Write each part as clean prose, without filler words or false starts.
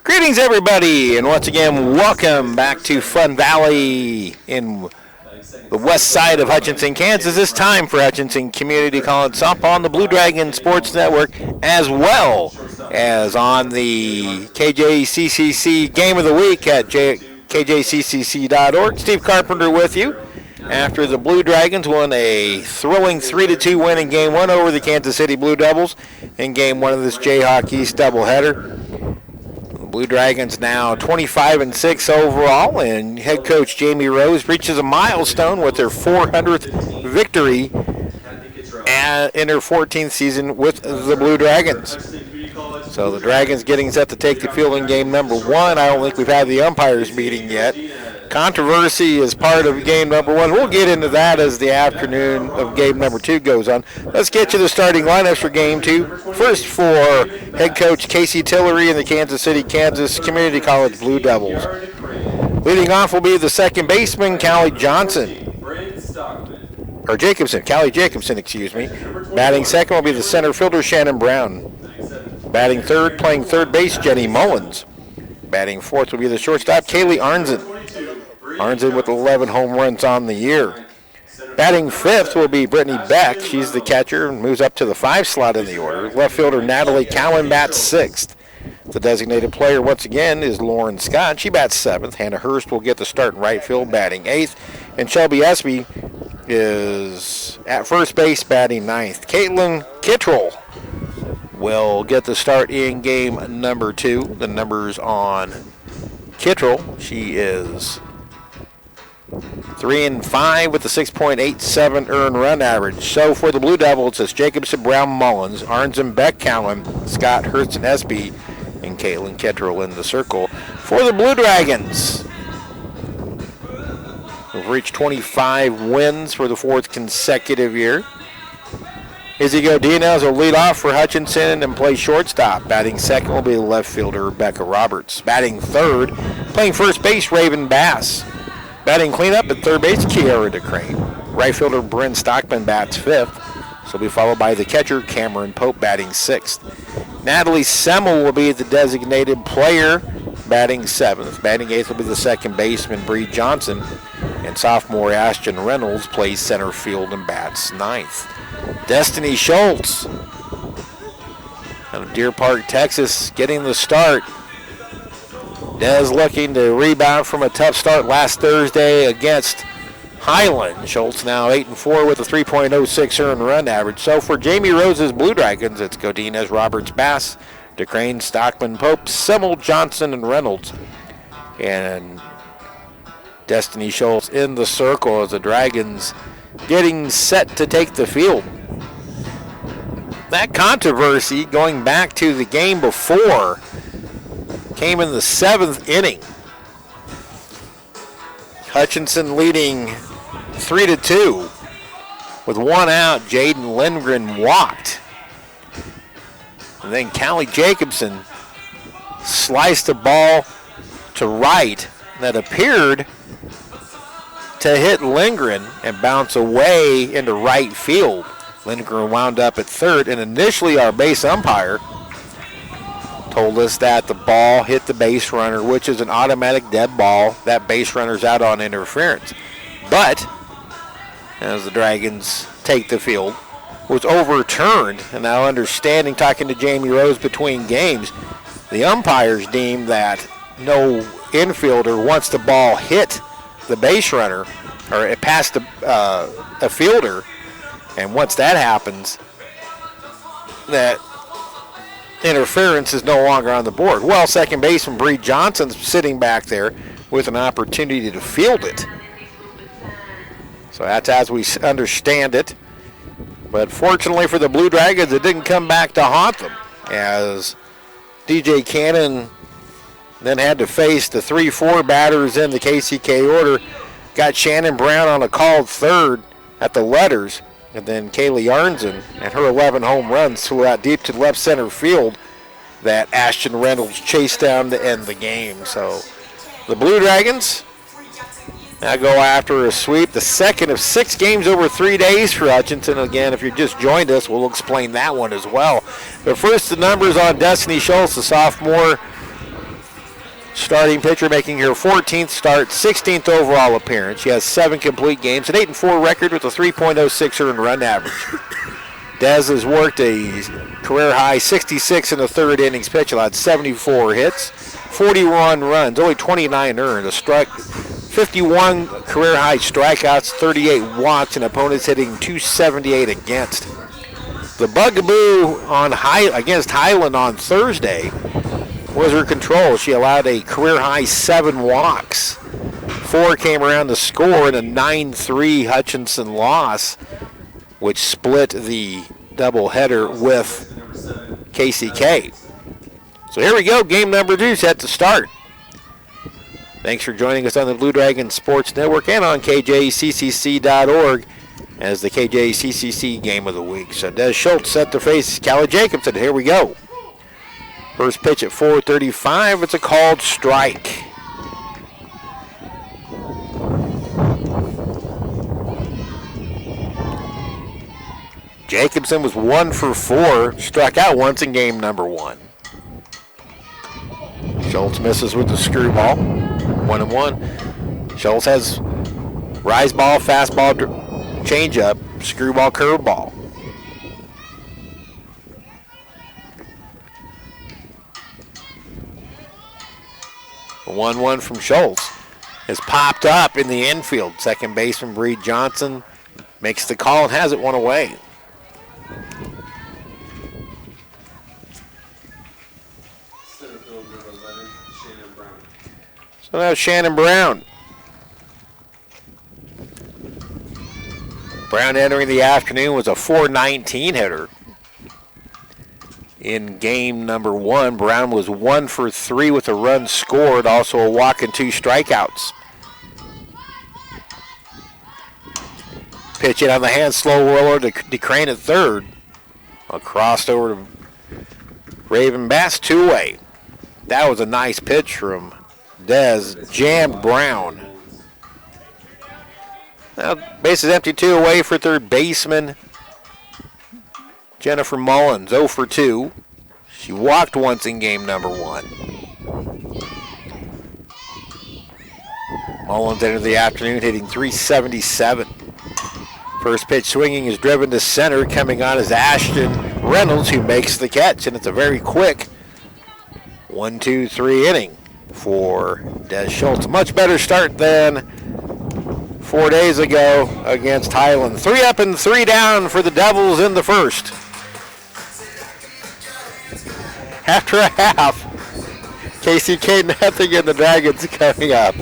Greetings, everybody, and once again, welcome back to Fun Valley in the west side of Hutchinson, Kansas. It's time for Hutchinson Community College Softball on the Blue Dragon Sports Network, as well as on the KJCCC Game of the Week at kjccc.org. Steve Carpenter with you. After the Blue Dragons won a thrilling 3-2 win in Game 1 over the Kansas City Blue Devils in Game 1 of this Jayhawk East doubleheader. The Blue Dragons now 25-6 overall, and head coach Jamie Rose reaches a milestone with their 400th victory in her 14th season with the Blue Dragons. So the Dragons getting set to take the field in game number 1. I don't think we've had the umpires meeting yet. Controversy is part of game number 1. We'll get into that as the afternoon of game number 2 goes on. Let's get to the starting lineups for game 2. First for head coach Casey Tillery and the Kansas City, Kansas Community College Blue Devils. Leading off will be the second baseman, Callie Jacobson, excuse me. Batting second will be the center fielder, Shannon Brown. Batting third, playing third base, Jenny Mullins. Batting fourth will be the shortstop, Kaylee Arnzen. Arnzen with 11 home runs on the year. Batting fifth will be Brittany Beck. She's the catcher and moves up to the 5 slot in the order. Left fielder Natalie Cowan bats sixth. The designated player once again is Lauren Scott. She bats seventh. Hannah Hurst will get the start in right field, batting eighth. And Shelby Espy is at first base, batting ninth. Caitlin Kittrell will get the start in game number 2. The numbers on Kittrell, she is 3-5 with a 6.87 earned run average. So for the Blue Devils, it's Jacobson, Brown, Mullins, Arnzen, Beck, Cowan, Scott, Hurst, and Espy, and Caitlin Kittrell in the circle. For the Blue Dragons, we've reached 25 wins for the 4th consecutive year. Izzy Godinez will lead off for Hutchinson and play shortstop. Batting second will be the left fielder, Rebecca Roberts. Batting third, playing first base, Raven Bass. Batting cleanup at third base, Kiara DeCrane. Right fielder, Bryn Stockman bats fifth. So will be followed by the catcher, Cameron Pope, batting sixth. Natalie Semmel will be the designated player, batting seventh. Batting eighth will be the second baseman, Bree Johnson. And sophomore Ashton Reynolds plays center field and bats ninth. Destiny Schultz out of Deer Park, Texas, getting the start. Des looking to rebound from a tough start last Thursday against Highland. Schultz now 8-4 with a 3.06 earned run average. So for Jamie Rose's Blue Dragons, it's Godinez, Roberts, Bass, DeCrane, Stockman, Pope, Semmel, Johnson, and Reynolds. And Destiny Schultz in the circle as the Dragons getting set to take the field. That controversy going back to the game before came in the 7th inning. Hutchinson leading 3-2. With one out, Jaden Lindgren walked. And then Callie Jacobson sliced the ball to right that appeared to hit Lindgren and bounce away into right field. Lindgren wound up at third, and initially our base umpire told us that the ball hit the base runner, which is an automatic dead ball. That base runner's out on interference. But as the Dragons take the field, was overturned. And now understanding, talking to Jamie Rose between games, the umpires deemed that no infielder, once the ball hit the base runner, or it passed a fielder, and once that happens, that interference is no longer on the board. Well, second baseman Bree Johnson's sitting back there with an opportunity to field it. So that's as we understand it. But fortunately for the Blue Dragons, it didn't come back to haunt them, as DJ Cannon then had to face the 3-4 batters in the KCK order. Got Shannon Brown on a called third at the letters, and then Kaylee Arnzen and her 11 home runs flew out deep to left center field that Ashton Reynolds chased down to end the game. So the Blue Dragons now go after a sweep, the second of 6 games over 3 days for Hutchinson. Again, if you just joined us, we'll explain that one as well. But first, the numbers on Destiny Schultz, the sophomore starting pitcher, making her 14th start, 16th overall appearance. She has 7 complete games, an 8-4 record with a 3.06 earned run average. Dez has worked a career-high 66 in the third innings pitch, allowed 74 hits, 41 runs, only 29 earned, a strike, 51 career-high strikeouts, 38 walks, and opponents hitting 278 against. The bugaboo against Highland on Thursday was her control. She allowed a career-high 7 walks. 4 came around to score in a 9-3 Hutchinson loss, which split the doubleheader with KCK. So here we go, game number 2 set to start. Thanks for joining us on the Blue Dragon Sports Network and on KJCCC.org as the KJCCC Game of the Week. So Des Schultz set to face Callie Jacobson. Here we go. First pitch at 4:35. It's a called strike. Jacobson was 1 for 4, struck out once in game number 1. Schultz misses with the screwball, 1-1. Schultz has rise ball, fastball, changeup, screwball, curveball. The 1-1 from Schultz has popped up in the infield. Second baseman Breed Johnson makes the call and has it one away. So now Shannon Brown. Brown entering the afternoon was a .419 hitter. In game number 1, Brown was 1 for 3 with a run scored, also a walk and 2 strikeouts. Pitch in on the hand, slow roller to DeCrane at third. Crossed over to Raven Bass, 2-way. That was a nice pitch from Dez. Jammed Brown. Now, base is empty, 2 away for third baseman Jennifer Mullins, 0 for 2. She walked once in game number 1. Mullins entered the afternoon hitting .377. First pitch swinging is driven to center. Coming on is Ashton Reynolds, who makes the catch, and it's a very quick 1-2-3 inning for Des Schultz. Much better start than 4 days ago against Highland. 3 up and 3 down for the Devils in the first. After a half, KCK nothing and the Dragons coming up.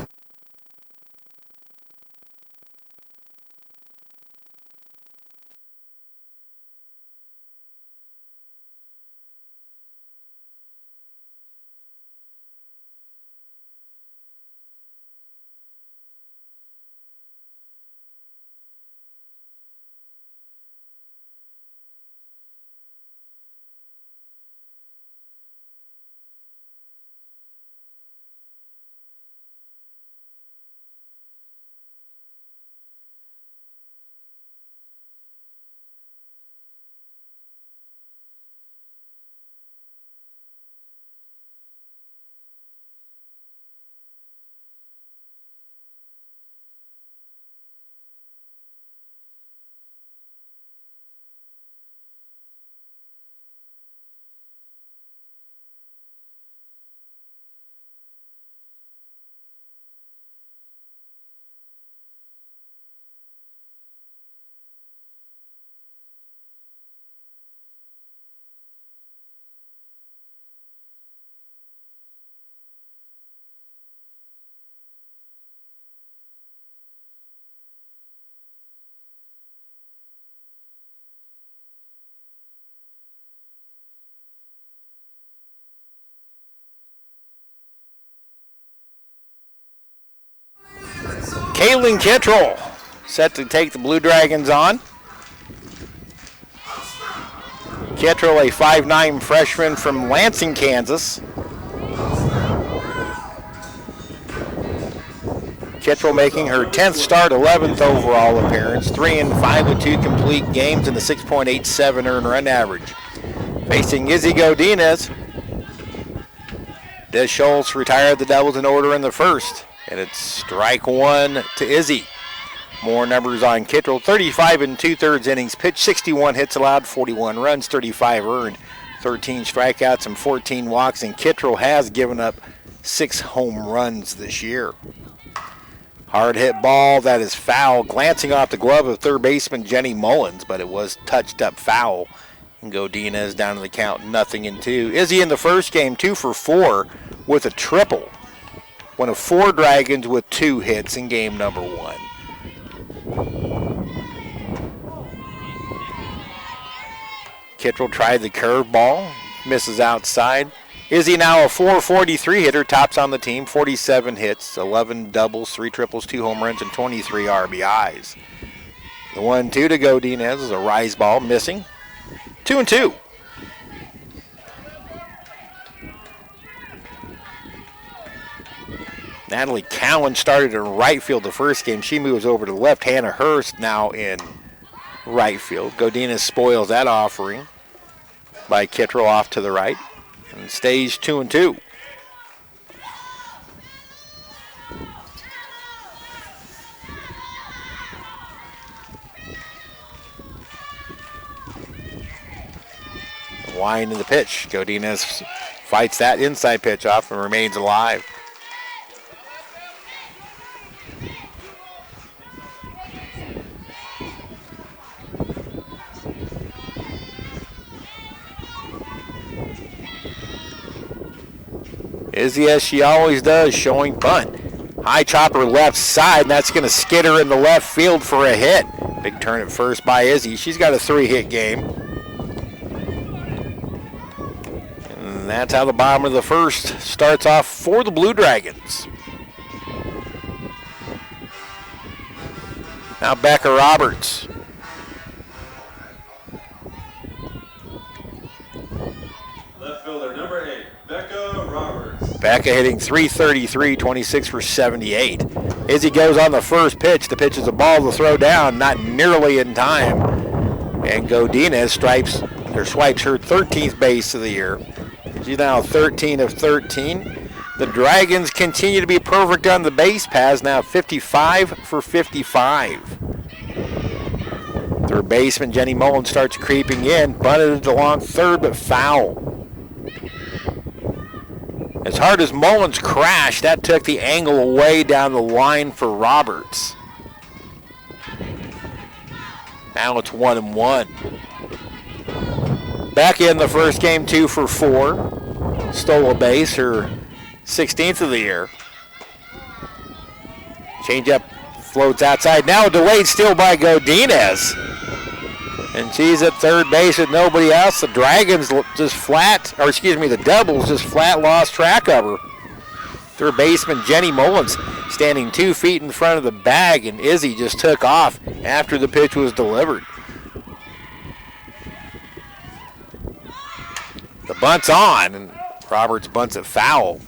Kaylin Kittrell set to take the Blue Dragons on. Kittrell, a 5'9" freshman from Lansing, Kansas. Kittrell making her 10th start, 11th overall appearance, 3-5 with 2 complete games and a 6.87 earned run average. Facing Izzy Godinez. Des Schultz retired the doubles in order in the first. And it's strike one to Izzy. More numbers on Kittrell. 35 2/3 innings pitched, 61 hits allowed, 41 runs, 35 earned, 13 strikeouts, and 14 walks. And Kittrell has given up 6 home runs this year. Hard hit ball, that is foul. Glancing off the glove of third baseman Jenny Mullins, but it was touched up foul. And Godinez down to the count, 0-2. Izzy in the first game, 2 for 4 with a triple. One of 4 Dragons with 2 hits in game number 1. Kittrell tried the curveball, misses outside. Izzy now a .443 hitter, tops on the team, 47 hits, 11 doubles, 3 triples, 2 home runs, and 23 RBIs. The 1-2 to Godinez is a rise ball, missing. 2-2. Natalie Cowan started in right field the first game. She moves over to the left. Hannah Hurst now in right field. Godinez spoils that offering by Kittrell off to the right and stays 2-2. Wind of the pitch. Godinez fights that inside pitch off and remains alive. Izzy, as she always does, showing bunt. High chopper left side, and that's going to skid her in the left field for a hit. Big turn at first by Izzy. She's got a 3-hit game. And that's how the bottom of the first starts off for the Blue Dragons. Now Becca Roberts. Left fielder number 8, Becca Roberts. Becca hitting .333, 26 for 78. Izzy goes on the first pitch. The pitch is a ball to throw down, not nearly in time. And Godinez swipes her 13th base of the year. She's now 13 of 13. The Dragons continue to be perfect on the base paths, now 55 for 55. Third baseman Jenny Mullins starts creeping in, bunted along third, but foul. As hard as Mullins crashed, that took the angle away down the line for Roberts. Now it's 1-1. Becca in the first game, 2 for 4. Stole a base, her 16th of the year. Changeup floats outside. Now delayed steal by Godinez. And she's at third base with nobody else. The Dragons just the Devils just flat lost track of her. Third baseman Jenny Mullins standing 2 feet in front of the bag, and Izzy just took off after the pitch was delivered. The bunt's on, and Roberts bunts it foul.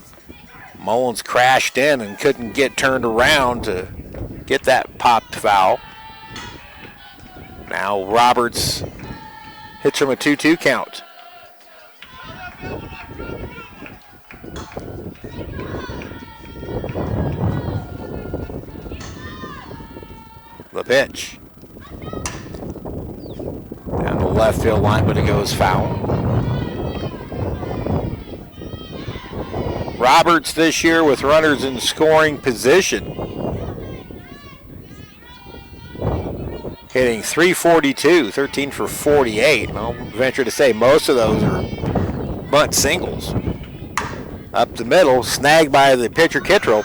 Mullins crashed in and couldn't get turned around to get that popped foul. Now Roberts hits from a 2-2 count. The pitch. Down the left field line, but it goes foul. Roberts this year with runners in scoring position. Hitting .342, 13 for 48. I'll venture to say most of those are bunt singles. Up the middle, snagged by the pitcher Kittrell.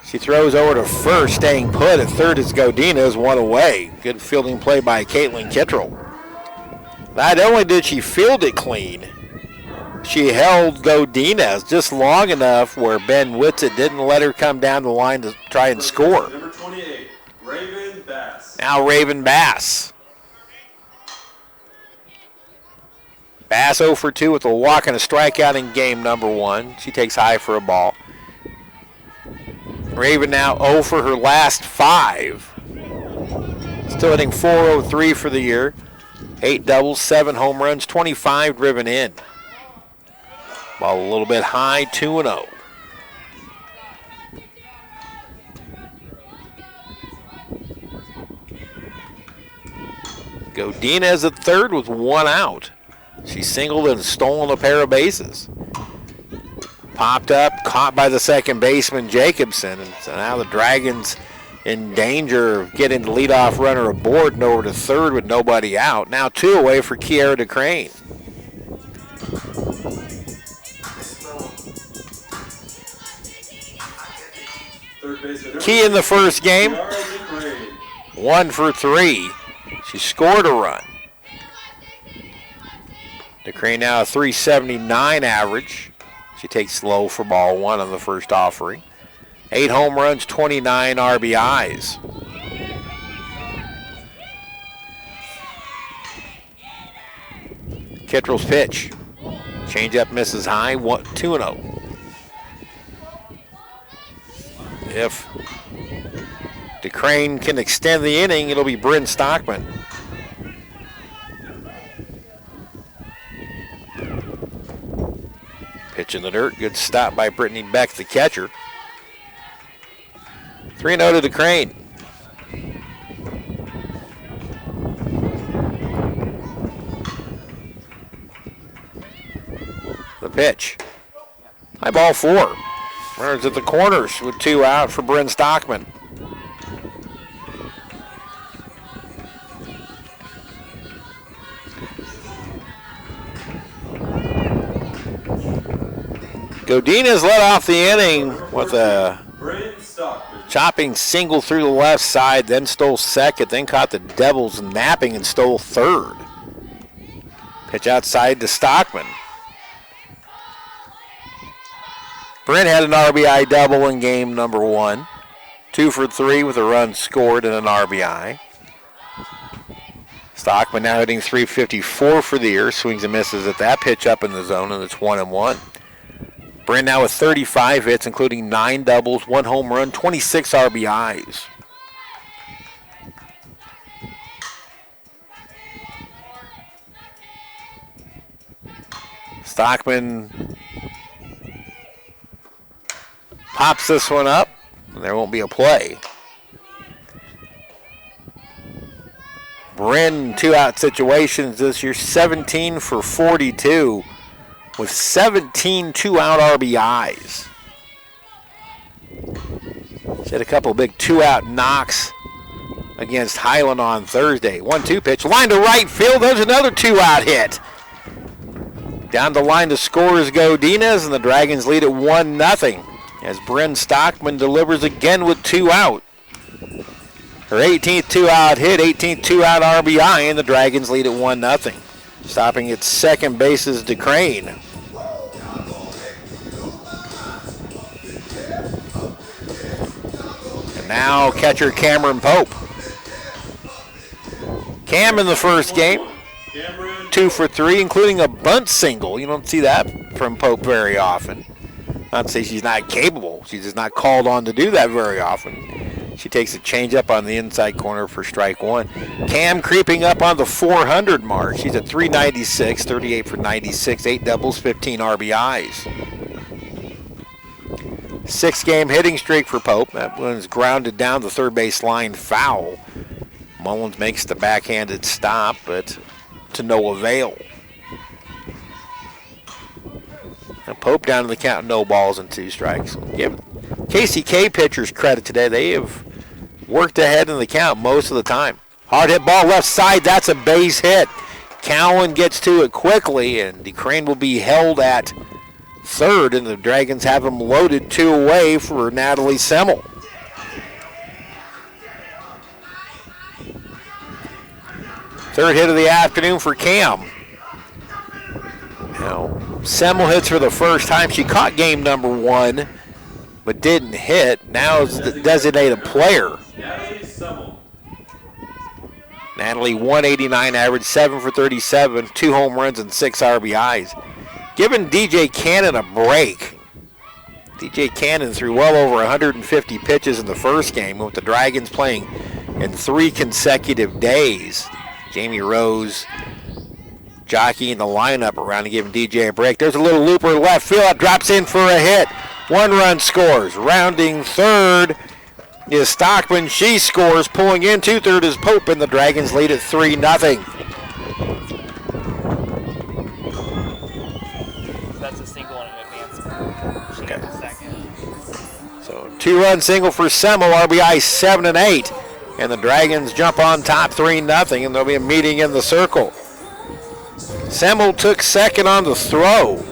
She throws over to first, staying put. At third is Godinez, 1 away. Good fielding play by Caitlin Kittrell. Not only did she field it clean, she held Godinez just long enough where Ben Whitsitt didn't let her come down the line to try and score. Number 28, Raven Bass. Now Raven Bass. Bass 0 for 2 with a walk and a strikeout in game number 1. She takes high for a ball. Raven now 0 for her last 5. Still hitting .403 for the year. 8 doubles, 7 home runs, 25 driven in. Ball a little bit high, 2-0. Godinez at third with 1 out. She singled and stolen a pair of bases. Popped up, caught by the second baseman, Jacobson. And so now the Dragons in danger of getting the leadoff runner aboard and over to third with nobody out. Now 2 away for Kiara DeCrane. Key in the first game, 1 for 3. She scored a run. DeCrane now a .379 average. She takes low for ball 1 on the first offering. 8 home runs, 29 RBIs. Kittrell's pitch. Changeup misses high, 2-0. If DeCrane can extend the inning, it'll be Bryn Stockman. Pitch in the dirt. Good stop by Brittany Beck, the catcher. 3-0 to DeCrane. The pitch. High ball 4. Runners at the corners with 2 out for Bryn Stockman. Godinez led off the inning with a chopping single through the left side, then stole second, then caught the Devils napping and stole third. Pitch outside to Stockman. Bryn had an RBI double in game number 1. 2 for 3 with a run scored and an RBI. Stockman now hitting .354 for the year. Swings and misses at that pitch up in the zone, and it's 1-1. Bryn now with 35 hits, including 9 doubles, 1 home run, 26 RBIs. Stockman pops this one up, and there won't be a play. Bryn, 2-out situations this year, 17 for 42 with 17 2-out RBIs. She had a couple of big 2-out knocks against Highland on Thursday. 1-2 pitch, line to right field. There's another 2-out hit. Down the line to score is Godinez, and the Dragons lead at 1-0 as Bryn Stockman delivers again with 2 out. Her 18th 2-out hit, 18th 2-out RBI, and the Dragons lead at 1-0. Stopping at second base is DeCrane. And now catcher Cameron Pope. Cam in the first game, 2 for 3, including a bunt single. You don't see that from Pope very often. Not to say she's not capable. She's just not called on to do that very often. She takes a changeup on the inside corner for strike 1. Cam creeping up on the 400 mark. She's at .396, 38 for 96, 8 doubles, 15 RBIs. 6-game hitting streak for Pope. That one's grounded down the third base line foul. Mullins makes the backhanded stop, but to no avail. Now Pope down to the count, no balls and 2 strikes. Give KCK pitchers credit today. They have worked ahead in the count most of the time. Hard hit ball left side. That's a base hit. Cowan gets to it quickly, and DeCrane will be held at third, and the Dragons have him loaded 2 away for Natalie Semmel. Third hit of the afternoon for Cam. Now, Semmel hits for the first time. She caught game number 1, but didn't hit. Now is the designated player. Natalie, 189 average, 7 for 37, 2 home runs and 6 RBIs. Giving DJ Cannon a break. DJ Cannon threw well over 150 pitches in the first game, with the Dragons playing in 3 consecutive days. Jamie Rose jockeying the lineup around to give DJ a break. There's a little looper left field. That drops in for a hit. 1 run scores. Rounding third is Stockman. She scores. Pulling in 2/3 is Pope, and the Dragons lead at 3-0. That's a single and an advance. She got the second. So 2-run single for Semmel, RBI 7 and 8. And the Dragons jump on top 3-0, and there'll be a meeting in the circle. Semmel took second on the throw.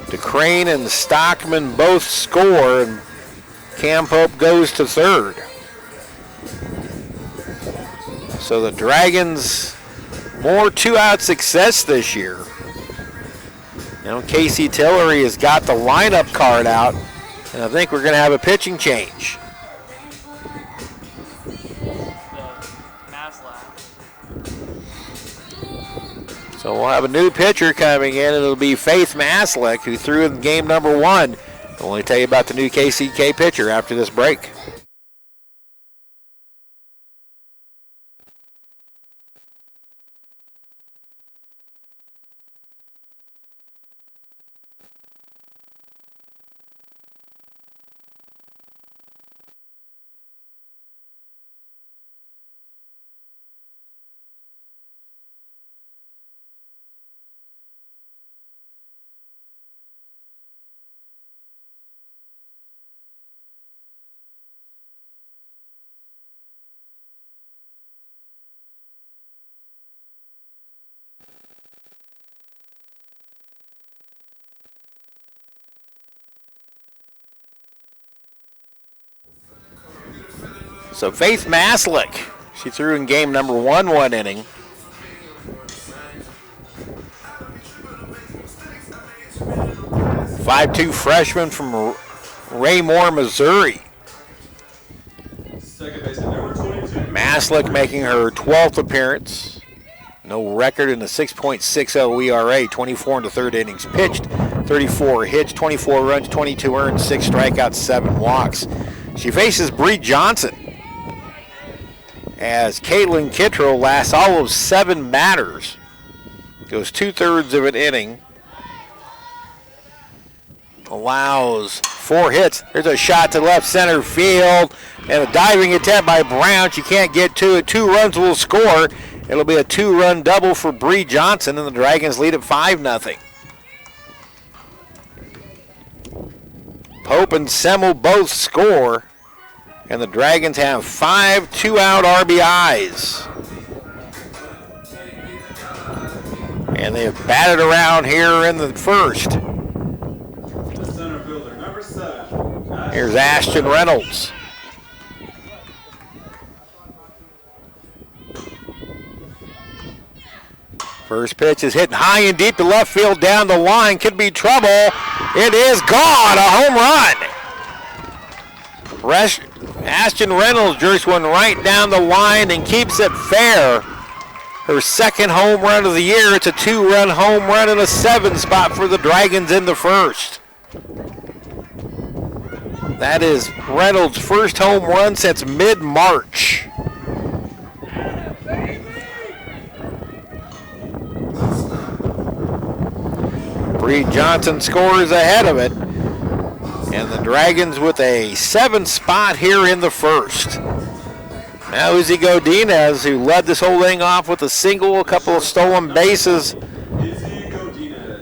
DeCrane and Stockman both score, and Cam Pope goes to third. So the Dragons, more 2-out success this year. You know, Casey Tillery has got the lineup card out, and I think we're going to have a pitching change. So we'll have a new pitcher coming in, and it'll be Faith Maslick, who threw in game number 1. I'll only tell you about the new KCK pitcher after this break. So Faith Maslick, she threw in game number 1 inning. .52 freshman from Raymore, Missouri. Second baseman number 22. Maslick making her 12th appearance. No record in the 6.60 ERA, 24 in the third innings pitched, 34 hits, 24 runs, 22 earned, 6 strikeouts, 7 walks. She faces Bree Johnson, as Caitlin Kittro lasts all of 7 batters. Goes 2/3 of an inning. Allows 4 hits. There's a shot to left center field and a diving attempt by Brown. She can't get to it. 2 runs will score. It'll be a 2-run double for Bree Johnson, and the Dragons lead at 5-0. Pope and Semmel both score, and the Dragons have 5 2-out RBIs. And they have batted around here in the first. Center fielder number 7. Here's Ashton Reynolds. First pitch is hitting high and deep to left field down the line. Could be trouble. It is gone. A home run. Ashton Reynolds jerks one right down the line and keeps it fair. Her second home run of the year. It's a 2-run home run and a 7 spot for the Dragons in the first. That is Reynolds' first home run since mid-March. Bree Johnson scores ahead of it. And the Dragons with a 7 spot here in the first. Now Uzi Godinez, who led this whole thing off with a single, a couple of stolen bases,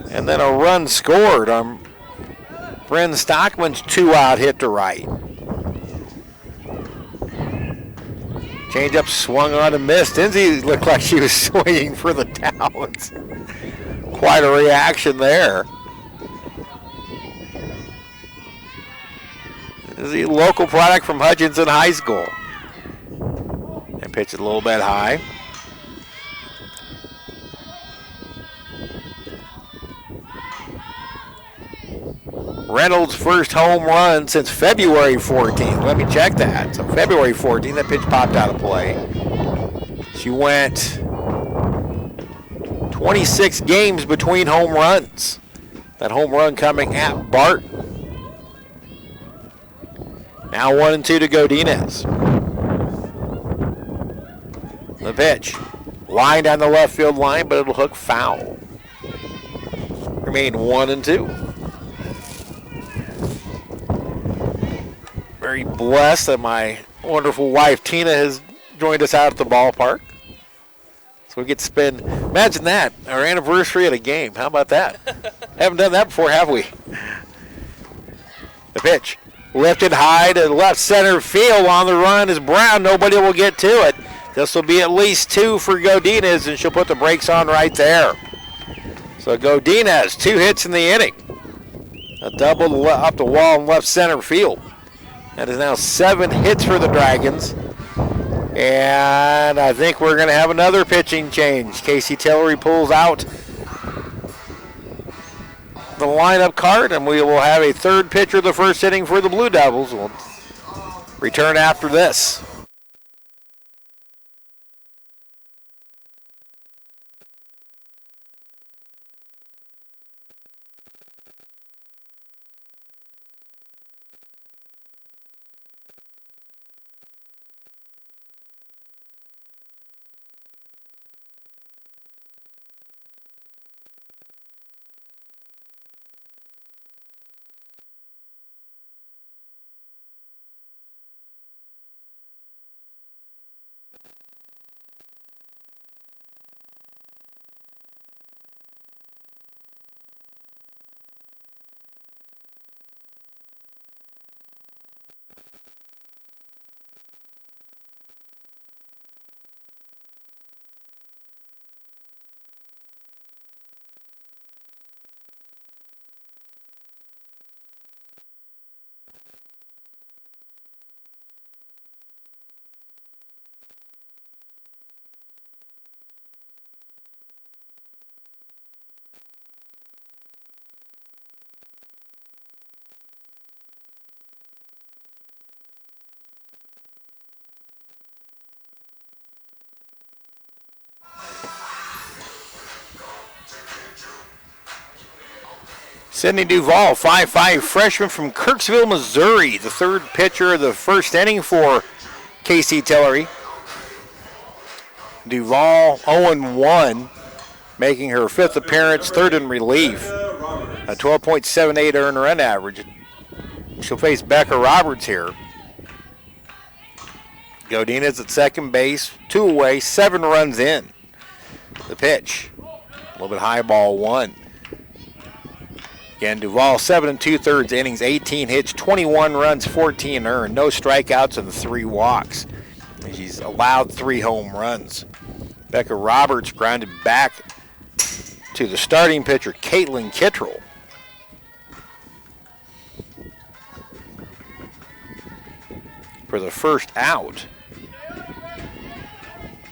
and then a run scored on Bryn Stockman's 2-out hit to right. Changeup swung on and missed. Lindsay looked like she was swinging for the downs. Quite a reaction there. This is a local product from Hutchinson High School. And pitch it a little bit high. Reynolds' first home run since February 14th. Let me check that. So February 14th, that pitch popped out of play. She went 26 games between home runs. That home run coming at Barton. Now 1-2 to Godinez. The pitch. Line down the left field line, but it'll hook foul. Remain 1-2. Very blessed that my wonderful wife Tina has joined us out at the ballpark. So we get to spend, imagine that, our anniversary at a game. How about that? Haven't done that before, have we? The pitch. Lifted high to left center field. On the run is Brown. Nobody will get to it. This will be at least 2 for Godinez, and she'll put the brakes on right there. So Godinez, 2 hits in the inning. A double up the wall in left center field. That is now 7 hits for the Dragons. And I think we're going to have another pitching change. Casey Tillery pulls out the lineup card, and we will have a third pitcher of the first inning for the Blue Devils. We'll return after this. Sydney Duvall, 5'5", freshman from Kirksville, Missouri, the third pitcher of the first inning for Casey Tillery. Duvall 0-1, making her 5th appearance, 3rd in relief, a 12.78 earned run average. She'll face Becca Roberts here. Godinez at second base, 2 away, 7 runs in. The pitch, a little bit high, ball 1. Again, Duvall, 7 2/3 innings, 18 hits, 21 runs, 14 earned, no strikeouts and 3 walks. She's allowed 3 home runs. Becca Roberts grounded back to the starting pitcher, Caitlin Kittrell. For the first out.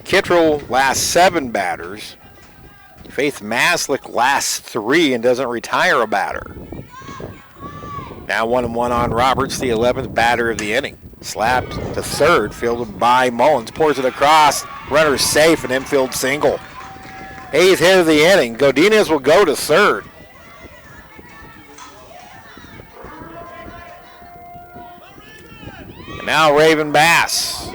Kittrell last 7 batters. Faith Maslick lasts 3 and doesn't retire a batter. Now 1-1 on Roberts, the 11th batter of the inning. Slapped to third, fielded by Mullins. Pours it across, runner safe, an infield single. 8th hit of the inning. Godinez will go to third. And now Raven Bass.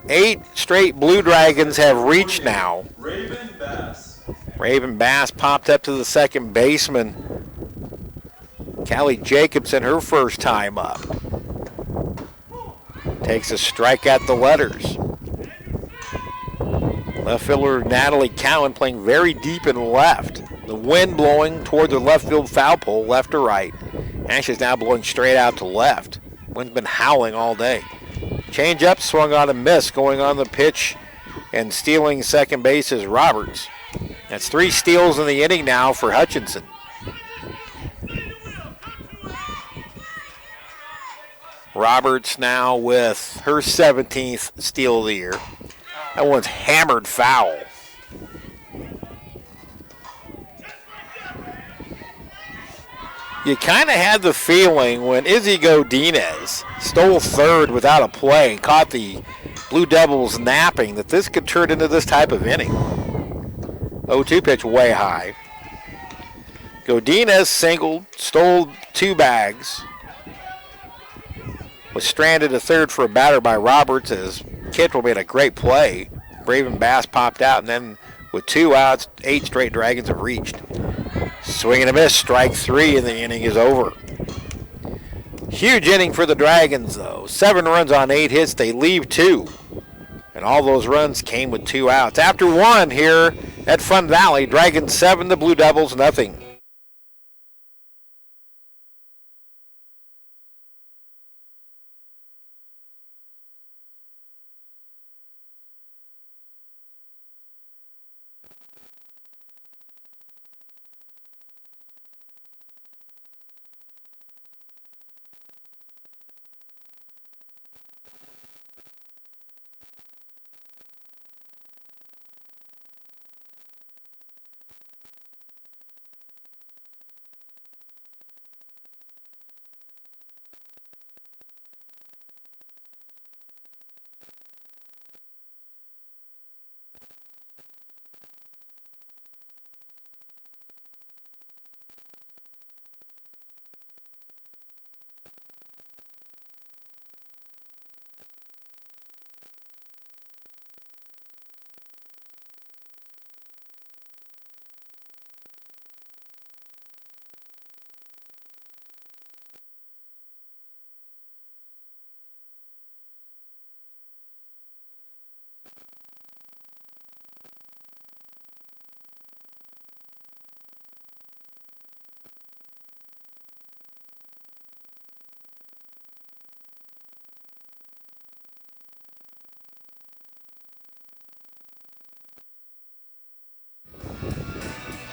8 straight Blue Dragons have reached now. Raven Bass popped up to the second baseman. Callie Jacobson, her first time up. Takes a strike at the letters. Left fielder Natalie Cowan playing very deep in left. The wind blowing toward the left field foul pole, left to right. And she's now blowing straight out to left. Wind's been howling all day. Change up, swung on a miss, going on the pitch and stealing second base is Roberts. That's 3 steals in the inning now for Hutchinson. Roberts now with her 17th steal of the year. That one's hammered foul. You kind of had the feeling when Izzy Godinez stole third without a play, caught the Blue Devils napping, that this could turn into this type of inning. 0-2 pitch way high. Godinez singled, stole 2 bags. was stranded to third for a batter by Roberts as Kittrell made a great play. Braven Bass popped out, and then with 2 outs, 8 straight Dragons have reached. Swing and a miss, strike 3, and the inning is over. Huge inning for the Dragons, though. 7 runs on 8 hits. They leave 2. And all those runs came with 2 outs. After 1 here at Fun Valley, Dragons 7, the Blue Devils nothing.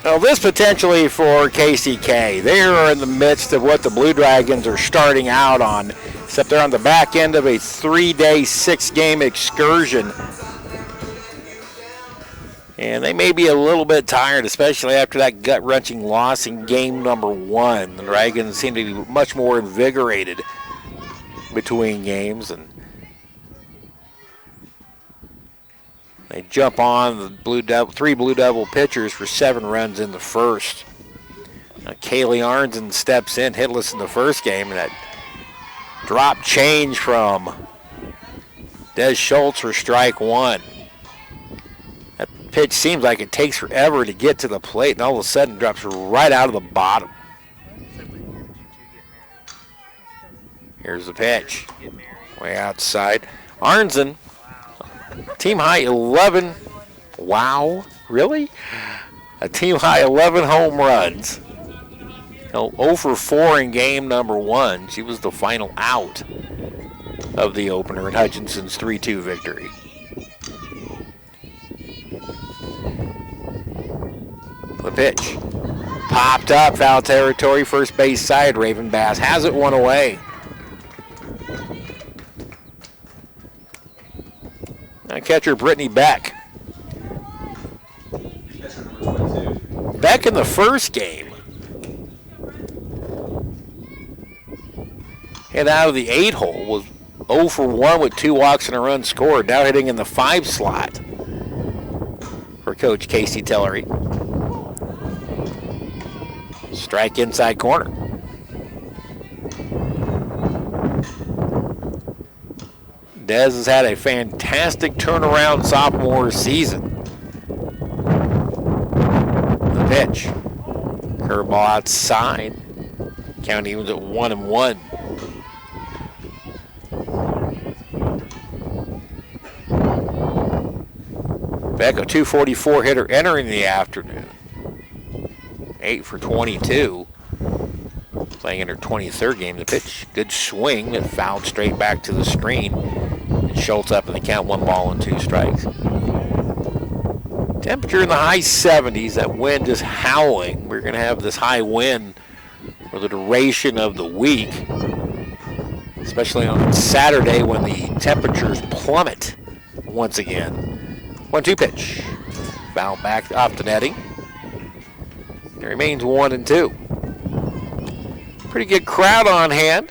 Now this potentially for KCK. They are in the midst of what the Blue Dragons are starting out on, except they're on the back end of a 3-day, 6-game excursion. And they may be a little bit tired, especially after that gut-wrenching loss in game number 1. The Dragons seem to be much more invigorated between games, and they jump on the 3 Blue Devil pitchers for 7 runs in the first. Now Kaylee Arnzen steps in, hitless in the first game, and that drop change from Des Schultz for strike 1. That pitch seems like it takes forever to get to the plate, and all of a sudden drops right out of the bottom. Here's the pitch. Way outside. Arnzen. Team high 11. Wow, really? A team high 11 home runs. 0 for 4 in game number 1. She was the final out of the opener in Hutchinson's 3-2 victory. The pitch. Popped up, foul territory, first base side. Raven Bass has it 1 away. Catcher Brittany Beck. Beck in the first game hit out of the 8-hole, was 0 for 1 with 2 walks and a run scored. Now hitting in the 5 slot for Coach Casey Tillery. Strike inside corner. Dez has had a fantastic turnaround sophomore season. The pitch. Curveball outside. Count evens at 1-1. Beck, a .244 hitter entering the afternoon. 8 for 22. Playing in her 23rd game. The pitch, good swing that fouled straight back to the screen. And Schultz up in the count, 1 ball and 2 strikes. Temperature in the high 70s. That wind is howling. We're going to have this high wind for the duration of the week, especially on Saturday when the temperatures plummet once again. 1-2 pitch. Foul back off the netting. It remains 1-2. Pretty good crowd on hand.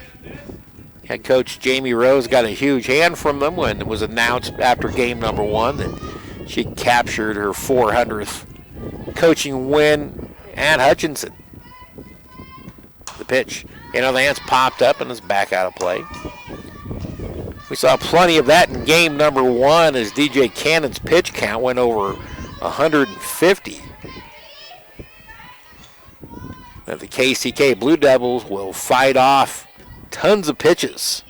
Head coach Jamie Rose got a huge hand from them when it was announced after game number 1 that she captured her 400th coaching win at Hutchinson. The pitch, the hands popped up and is back out of play. We saw plenty of that in game number 1 as DJ Cannon's pitch count went over 150. Now the KCK Blue Devils will fight off tons of pitches.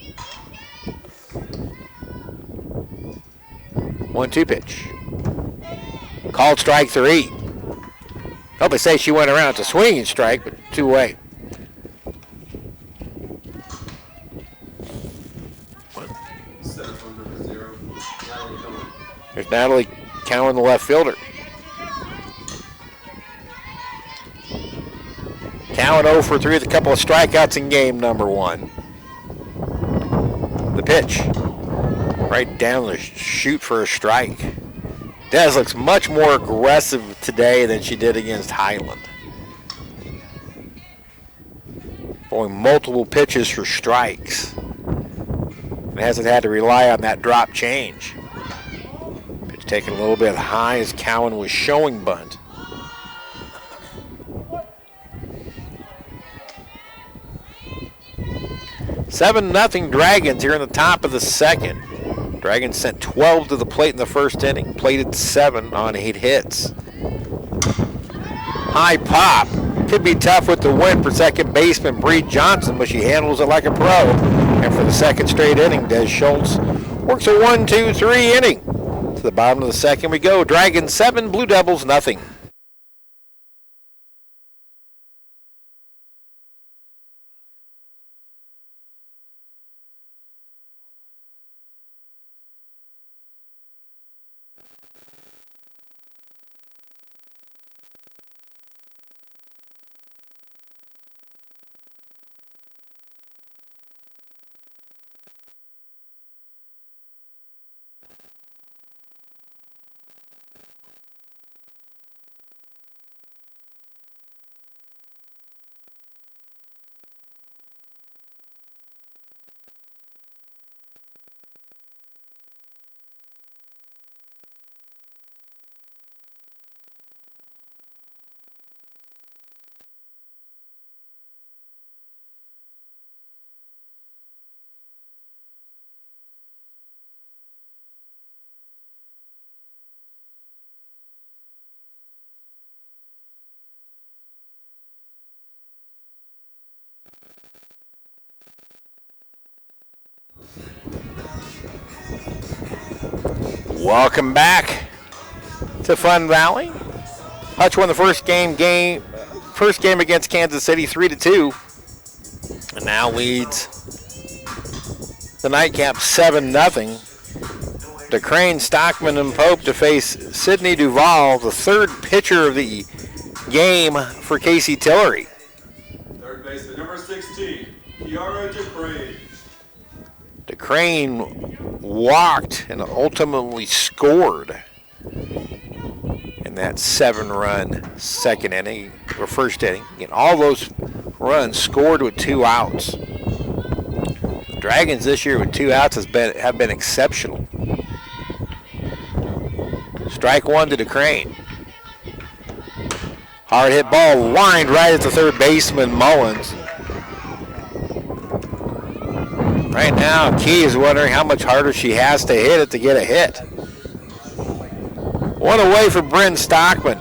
1-2 pitch. Called strike 3. Oh, they say she went around to swinging strike, but 2-away. There's Natalie Cowan, the left fielder. Cowan 0 for 3 with a couple of strikeouts in game number 1. The pitch. Right down the chute for a strike. Des looks much more aggressive today than she did against Highland. Throwing multiple pitches for strikes. And hasn't had to rely on that drop change. Pitch taken a little bit high as Cowan was showing bunt. $7-0 Dragons here in the top of the second. Dragons sent 12 to the plate in the first inning, plated 7 on 8 hits. High pop. Could be tough with the win for second baseman Bree Johnson, but she handles it like a pro. And for the second straight inning, Des Schultz works a 1-2-3 inning. To the bottom of the second we go. Dragons 7, Blue Devils nothing. Welcome back to Fun Valley. Hutch won the first game against Kansas City 3-2, and now leads the nightcap 7-0. DeCrane, Stockman, and Pope to face Sydney Duval, the third pitcher of the game for Casey Tillery. Third baseman, number 16, Kiara DeCrane. DeCrane walked and ultimately scored in that 7-run second inning or first inning. Again, all those runs scored with 2 outs. The Dragons this year with 2 outs have been exceptional. Strike 1 to DeCrane. Hard hit ball lined right at the third baseman Mullins. Right now, Key is wondering how much harder she has to hit it to get a hit. 1 away for Bryn Stockman.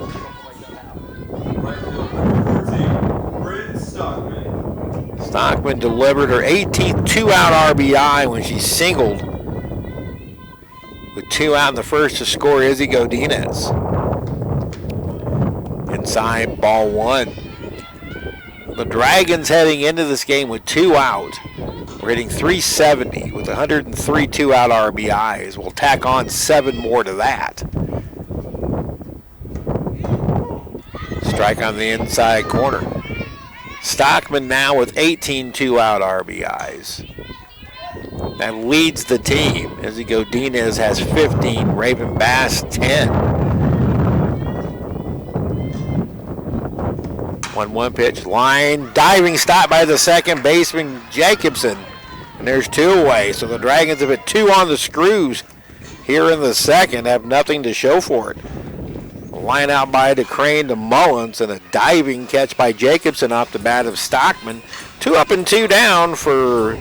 Stockman delivered her 18th 2-out RBI when she singled with 2 out in the first to score Izzy Godinez. Inside, ball 1. The Dragons heading into this game with 2 out. We're hitting 370 with 103 2-out RBIs. We'll tack on 7 more to that. Strike on the inside corner. Stockman now with 18 2-out RBIs. That leads the team. Izzy Godinez has 15, Raven Bass 10. 1-1 pitch, line, diving stop by the second baseman Jacobson. And there's 2 away. So the Dragons have hit 2 on the screws here in the second, have nothing to show for it. A line out by DeCrane to Mullins and a diving catch by Jacobson off the bat of Stockman. 2 up and 2 down for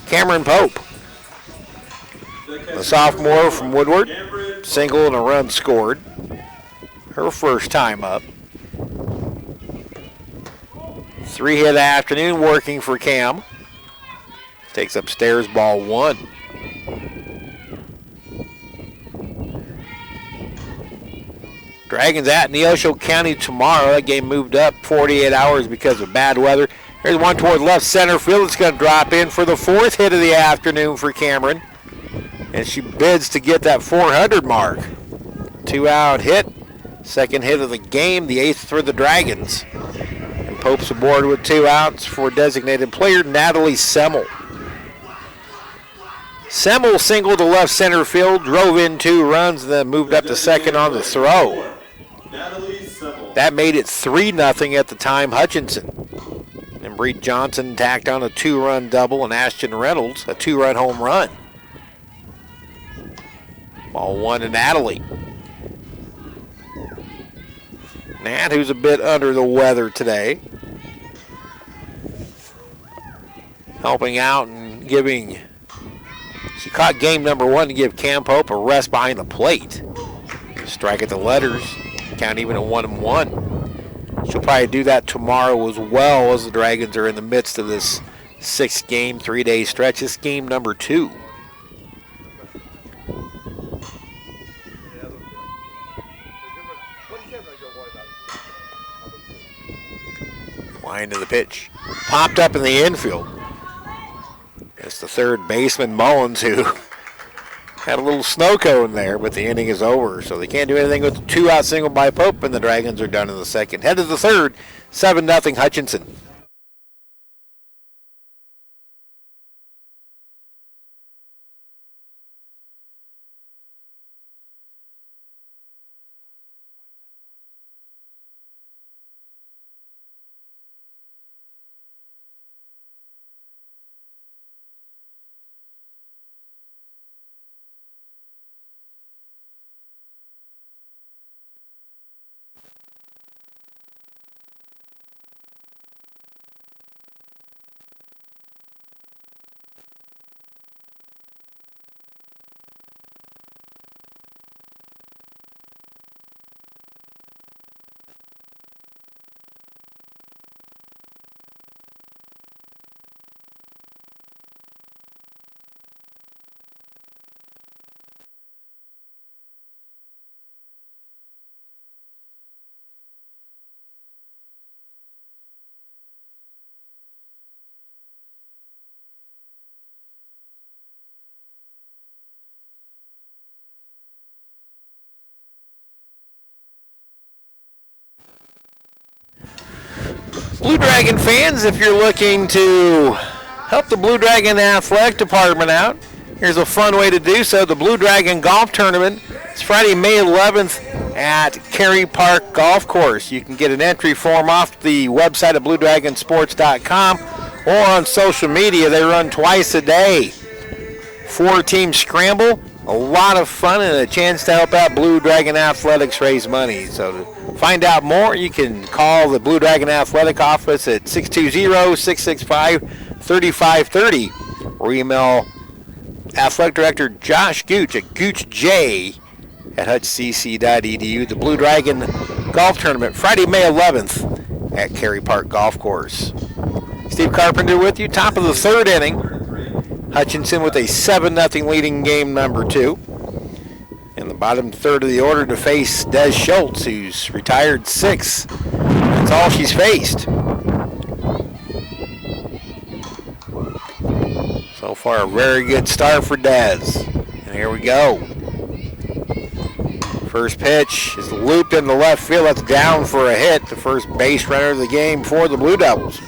Cameron Pope. the sophomore from Woodward. Single and a run scored. Her first time up. 3-hit afternoon working for Cam. Takes upstairs, ball 1. Dragons at Neosho County tomorrow. That game moved up 48 hours because of bad weather. Here's one toward left center field. It's going to drop in for the 4th hit of the afternoon for Cameron. And she bids to get that 400 mark. 2-out hit. 2nd hit of the game. The 8th for the Dragons. And Pope's aboard with 2 outs for designated player Natalie Semmel. Semmel singled to left center field, drove in 2 runs, and then moved up to second on the throw. That made it 3-0 at the time, Hutchinson. And Bree Johnson tacked on a 2-run double, and Ashton Reynolds a 2-run home run. Ball 1 to Natalie. Nat, who's a bit under the weather today, helping out and giving. She caught game number 1 to give Cam Pope a rest behind the plate. Strike at the letters. Count even at 1-1. She'll probably do that tomorrow as well, as the Dragons are in the midst of this 6-game, 3-day stretch. This game number 2. Line to the pitch. Popped up in the infield. It's the third baseman, Mullins, who had a little snow cone there, but the inning is over. So they can't do anything with the 2-out single by Pope, and the Dragons are done in the 2nd. Head to the 3rd, 7-0 Hutchinson. Blue Dragon fans, if you're looking to help the Blue Dragon Athletic Department out, here's a fun way to do so. The Blue Dragon Golf Tournament is Friday, May 11th at Cary Park Golf Course. You can get an entry form off the website at BlueDragonSports.com or on social media. They run twice a day. 4-team scramble, a lot of fun, and a chance to help out Blue Dragon Athletics raise money. So to find out more, you can call the Blue Dragon Athletic office at 620-665-3530 or email Athletic Director Josh Gooch at goochj@hutcc.edu. The Blue Dragon Golf Tournament, Friday, May 11th at Cary Park Golf Course. Steve Carpenter with you, top of the 3rd inning. Hutchinson with a 7-0 leading game number 2. In the bottom 3rd of the order to face Des Schultz, who's retired 6. That's all she's faced. So far, a very good start for Des. And here we go. First pitch is looped into left field. That's down for a hit. The first base runner of the game for the Blue Devils.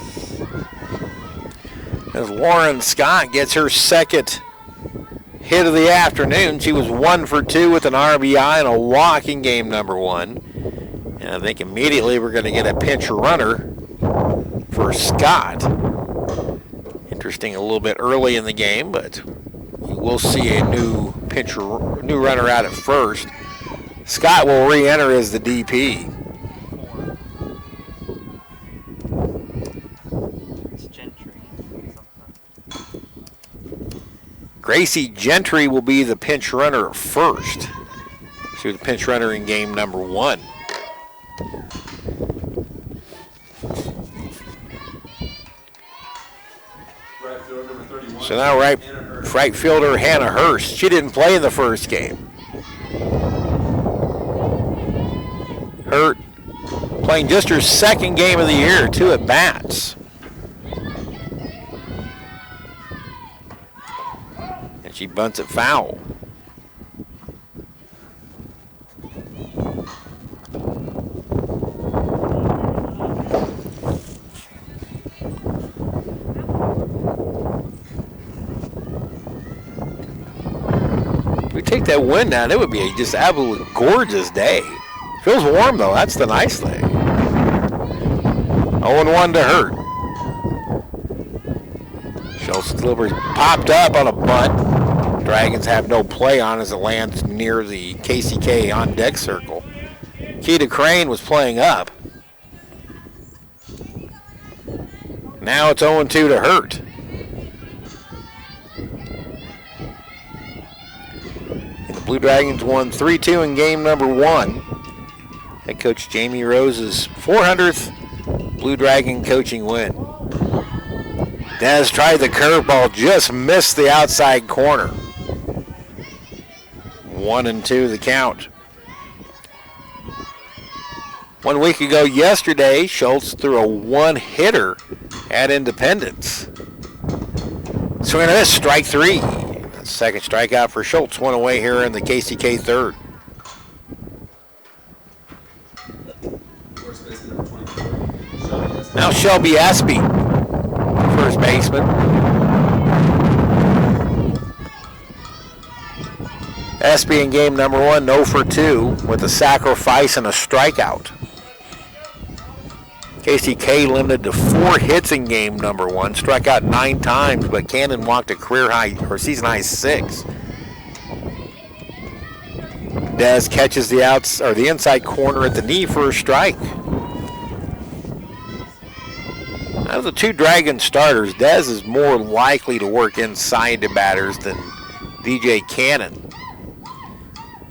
As Lauren Scott gets her 2nd hit of the afternoon. She was 1 for 2 with an RBI and a walk in game number 1. And I think immediately we're going to get a pinch runner for Scott. Interesting, a little bit early in the game, but we'll see a new runner out at first. Scott will re-enter as the DP. Gracie Gentry will be the pinch runner at first. She was the pinch runner in game number 1. Right fielder number 31. So now right fielder Hannah Hurst. She didn't play in the first game. Hurt playing just her second game of the year, 2 at bats. And she bunts it foul. If we take that wind down, it would be a just absolutely gorgeous day. Feels warm though, that's the nice thing. 0-1 to Hurt. Schultz delivers popped up on a bunt. Dragons have no play on as it lands near the KCK on deck circle. Keita Crane was playing up. Now it's 0-2 to Hurt. And the Blue Dragons won 3-2 in game number 1. Head coach Jamie Rose's 400th Blue Dragon coaching win. Des tried the curveball, just missed the outside corner. 1-2 the count. 1 week ago yesterday, Schultz threw a 1-hitter at Independence. Swing and a miss, strike 3. That's second strikeout for Schultz. 1 away here in the KCK third. Now Shelby Espy, first baseman. Espy in game number 1, 0-for-2 with a sacrifice and a strikeout. KCK limited to 4 hits in game number 1, struck out 9 times, but Cannon walked a career high or season high 6. Des catches the inside corner at the knee for a strike. Out of the 2 Dragon starters, Des is more likely to work inside the batters than DJ Cannon.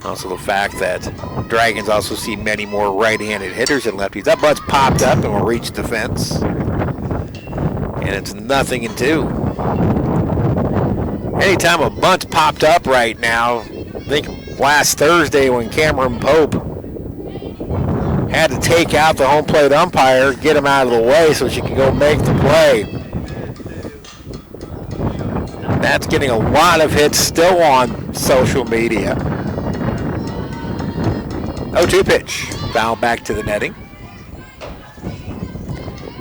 Also the fact that Dragons also see many more right-handed hitters than lefties. That bunt's popped up and will reach the fence. And it's 0-2. Anytime a bunt's popped up right now, I think last Thursday when Cameron Pope had to take out the home plate umpire, get him out of the way so she could go make the play. That's getting a lot of hits still on social media. 0-2 pitch. Foul back to the netting.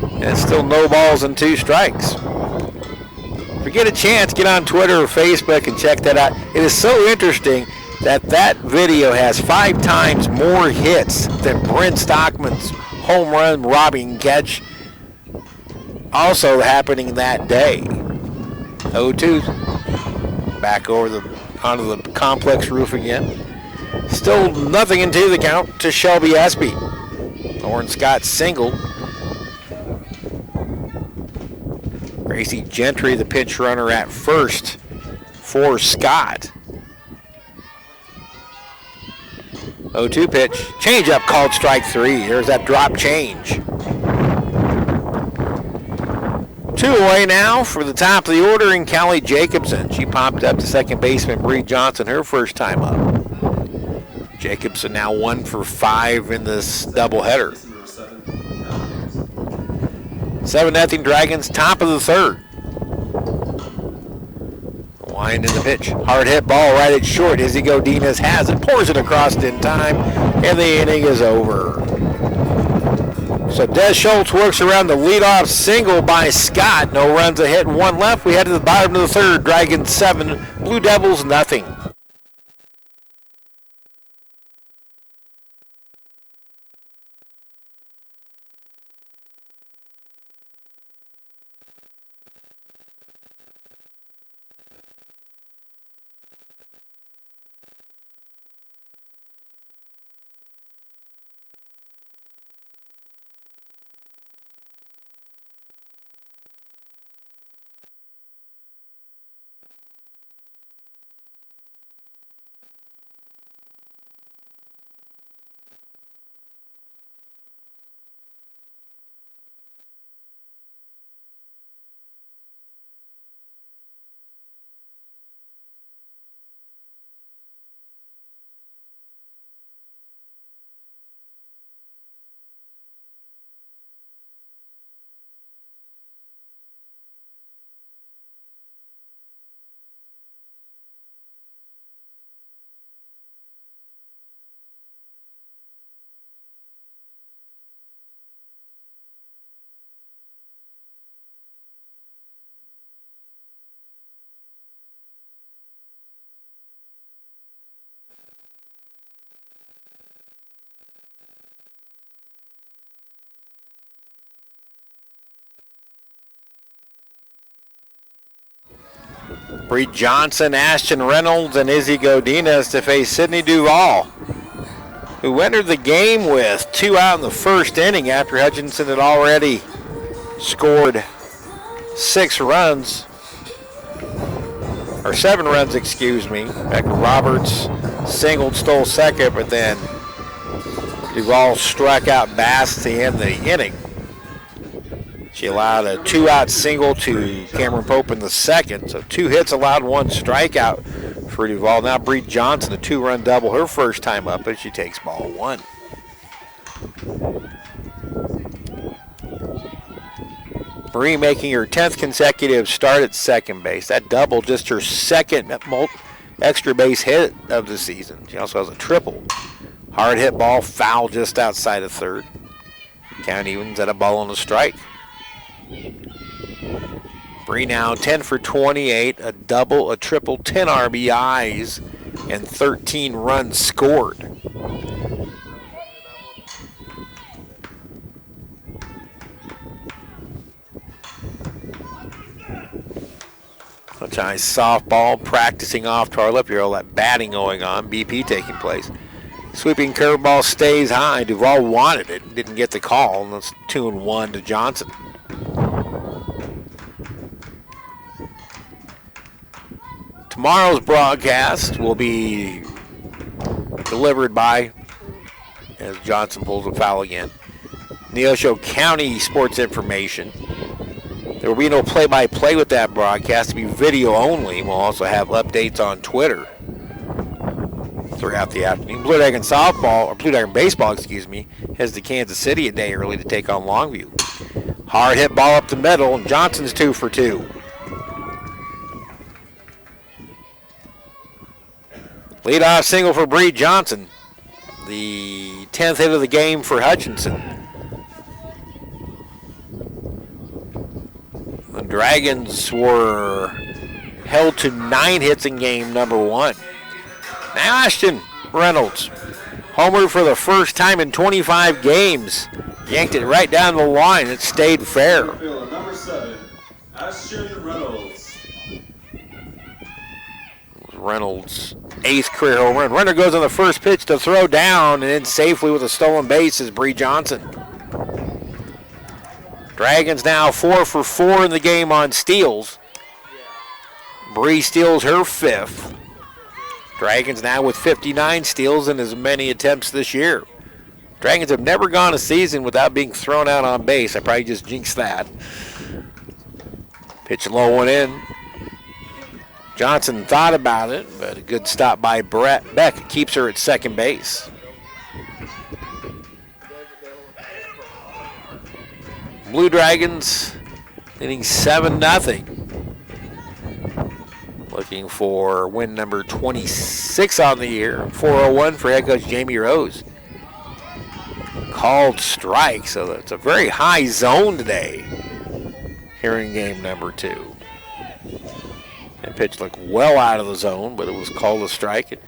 And it's still no balls and 2 strikes. If you get a chance, get on Twitter or Facebook and check that out. It is so interesting that video has 5 times more hits than Brent Stockman's home run robbing catch also happening that day. 0-2. Back over onto the complex roof again. Still 0-2 the count to Shelby Espy. Lauren Scott singled. Gracie Gentry, the pinch runner at first for Scott. 0-2 pitch. Change up called strike 3. There's that drop change. 2 away now for the top of the order in Callie Jacobson. She popped up to second baseman Bree Johnson her first time up. Jacobson now 1 for 5 in this doubleheader. 7-0 Dragons, top of the third. Wind in the pitch. Hard hit ball right at short. Izzy Godinez has it, pours it across in time, and the inning is over. So Des Schultz works around the leadoff single by Scott. No runs, a hit, and 1 left. We head to the bottom of the third. Dragons 7, Blue Devils nothing. Bree Johnson, Ashton Reynolds, and Izzy Godinez to face Sydney Duvall, who entered the game with 2 out in the first inning after Hutchinson had already scored 6 runs, or 7 runs, excuse me. Becca Roberts singled, stole second, but then Duvall struck out Bass to end the inning. She allowed a 2-out single to Cameron Pope in the second, so 2 hits allowed, 1 strikeout for Duvall. Now Bree Johnson, a 2-run double, her first time up, and she takes ball 1. Bree making her 10th consecutive start at second base. That double, just her second extra base hit of the season. She also has a triple. Hard hit ball, foul just outside of third. Count evens at a ball and a strike. Bree now 10 for 28, a double, a triple, 10 RBIs, and 13 runs scored. Such a nice softball, practicing off to our lip here, all that batting going on, BP taking place. Sweeping curveball stays high. Duvall wanted it, didn't get the call, and that's 2-1 to Johnson. Tomorrow's broadcast will be delivered by, as Johnson pulls a foul again, Neosho County Sports Information. There will be no play-by-play with that broadcast. It'll be video only. We'll also have updates on Twitter throughout the afternoon. Blue Dragon softball, or Blue Dragon baseball, excuse me, heads to Kansas City a day early to take on Longview. Hard hit ball up the middle, and Johnson's 2 for 2. Leadoff single for Bree Johnson. The 10th hit of the game for Hutchinson. The Dragons were held to 9 hits in game number 1. Now Ashton Reynolds, homer for the first time in 25 games. Yanked it right down the line. It stayed fair. Number 7, Ashton Reynolds. Reynolds' 8th career home run. Runner goes on the first pitch to throw down and in safely with a stolen base is Bree Johnson. Dragons now 4 for 4 in the game on steals. Bree steals her 5th. Dragons now with 59 steals and as many attempts this year. Dragons have never gone a season without being thrown out on base. I probably just jinxed that. Pitch low one in. Johnson thought about it, but a good stop by Beck keeps her at second base. Blue Dragons leading 7-0. Looking for win number 26 on the year. 401 for head coach Jamie Rose. Called strike, so that's a very high zone today here in game number 2. And pitch looked well out of the zone, but it was called a strike.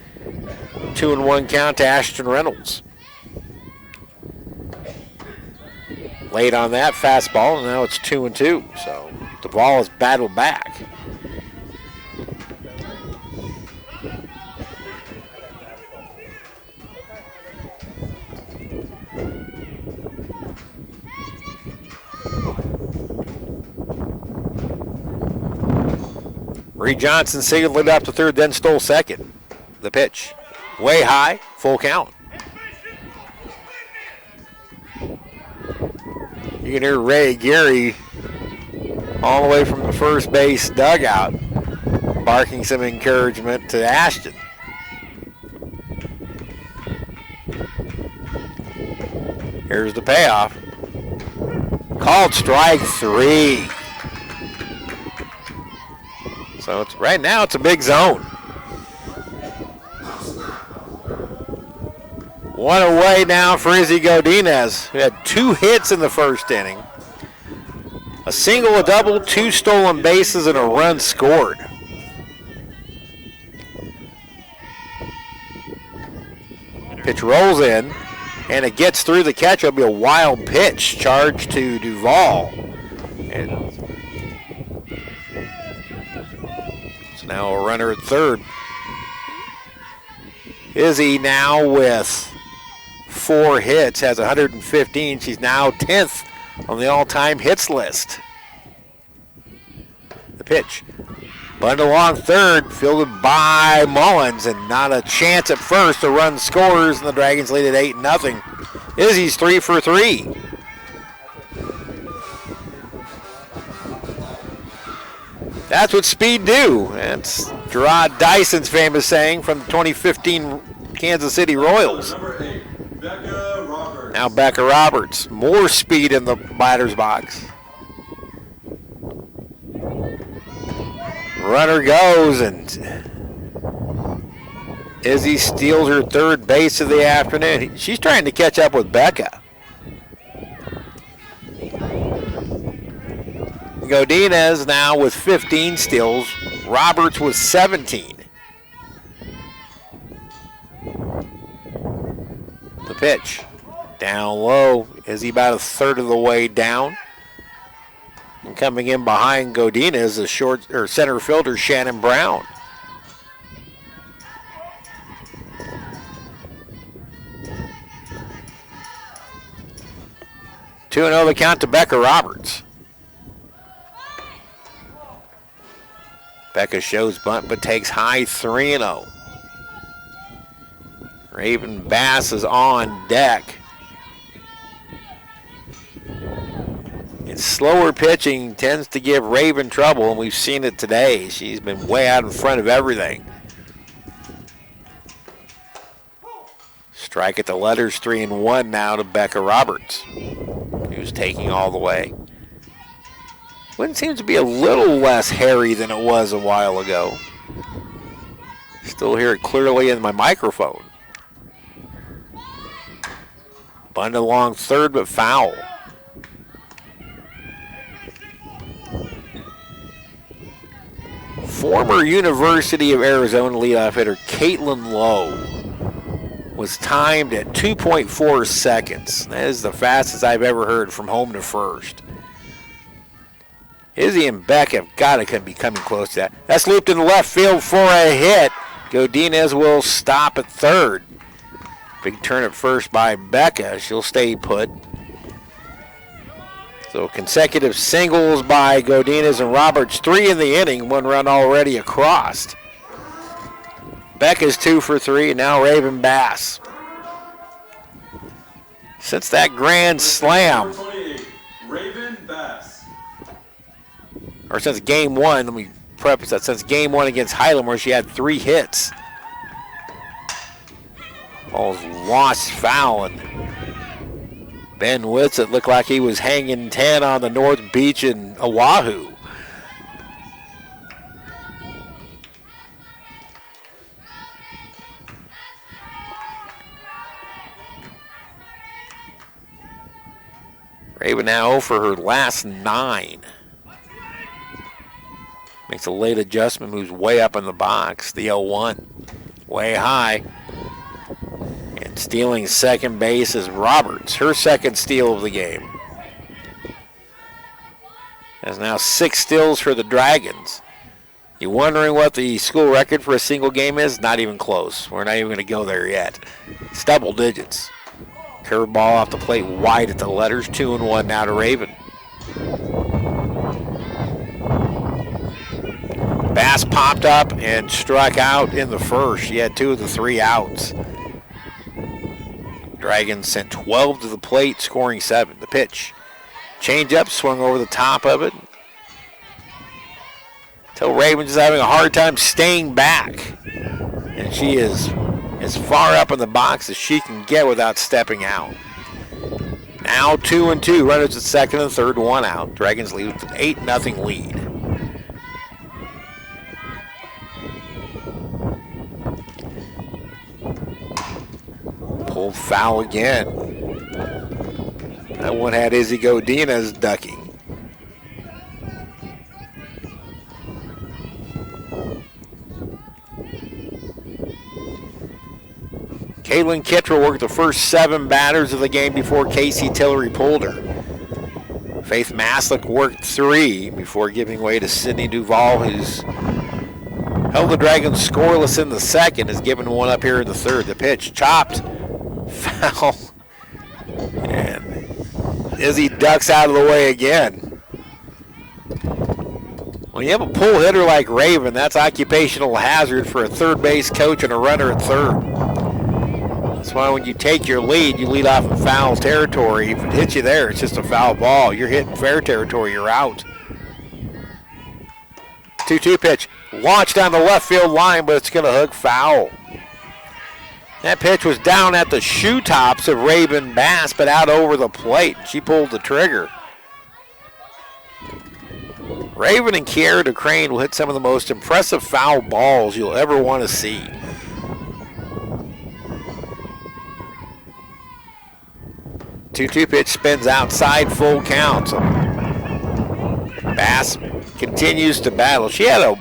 2-1 count to Ashton Reynolds. Late on that fastball, and now it's 2-2. So the ball is battled back. Bree Johnson singled it up to third, then stole second. The pitch, way high, full count. You can hear Ray Gary all the way from the first base dugout barking some encouragement to Ashton. Here's the payoff. Called strike 3. So it's, right now it's a big zone. One away now for Izzy Godinez, who had 2 hits in the first inning. A single, a double, 2 stolen bases, and a run scored. Pitch rolls in, and it gets through the catcher. It'll be a wild pitch charged to Duvall. And so Now a runner at third. Izzy now with 4 hits, has 115. She's now 10th on the all-time hits list. The pitch. Bunt along third, fielded by Mullins, and not a chance at first. The run scores, and the Dragons lead at 8-0. Izzy's 3 for 3. That's what speed do. That's Gerard Dyson's famous saying from the 2015 Kansas City Royals. Number 8, Becca Roberts. Now Becca Roberts. More speed in the batter's box. Runner goes, and Izzy steals her third base of the afternoon. She's trying to catch up with Becca. Godinez now with 15 steals. Roberts with 17. The pitch. Down low. Izzy about a third of the way down. And coming in behind Godinez is center fielder Shannon Brown. Two 2-0 the count to Becca Roberts. Becca shows bunt but takes high 3-0. Raven Bass is on deck. And slower pitching tends to give Raven trouble, and we've seen it today. She's been way out in front of everything. Strike at the letters, 3-1 now to Becca Roberts, who's taking all the way. Wind seems to be a little less hairy than it was a while ago. Still hear it clearly in my microphone. Bunt along third, but foul. Former University of Arizona leadoff hitter Caitlin Lowe was timed at 2.4 seconds. That is the fastest I've ever heard from home to first. Izzy and Beck have got to be coming close to that. That's looped in the left field for a hit. Godinez will stop at third. Big turn at first by Becca. She'll stay put. So consecutive singles by Godinez and Roberts. 3 in the inning. 1 run already across. Becca's 2 for 3. And now Raven Bass. Since that grand slam. 28, Raven Bass. Or since game 1, let me preface that. Since game 1 against Highland, where she had 3 hits. Ball's lost foul, and Ben Whitsett looked like he was hanging 10 on the North Beach in Oahu. Raven now for her last 9. Makes a late adjustment, moves way up in the box. The 0-1, way high. And stealing second base is Roberts, her second steal of the game. Has now 6 steals for the Dragons. You wondering what the school record for a single game is? Not even close. We're not even going to go there yet. It's double digits. Curveball off the plate wide at the letters. 2-1 now to Raven. Bass popped up and struck out in the first. She had 2 of the 3 outs. Dragons sent 12 to the plate, scoring 7. The pitch. Change up, swung over the top of it. Till Ravens is having a hard time staying back. And she is as far up in the box as she can get without stepping out. Now 2-2. Runners at second and third, 1 out. Dragons lead with an 8-0 lead. Pulled foul again. That one had Izzy Godinez ducking. Caitlin Kittrell worked the first 7 batters of the game before Casey Tillery pulled her. Faith Maslick worked 3 before giving way to Sydney Duvall, who's Held the Dragons scoreless in the second, is giving one up here in the third. The pitch chopped, foul, and Izzy ducks out of the way again. When you have a pull hitter like Raven, that's occupational hazard for a third base coach and a runner at third. That's why when you take your lead, you lead off in foul territory. If it hits you there, it's just a foul ball. You're hitting fair territory, you're out. 2-2 pitch. Launched down the left field line, but it's going to hook foul. That pitch was down at the shoe tops of Raven Bass, but out over the plate. She pulled the trigger. Raven and Kiara DeCrane will hit some of the most impressive foul balls you'll ever want to see. Two-two pitch spins outside, full count. So Bass continues to battle. She had a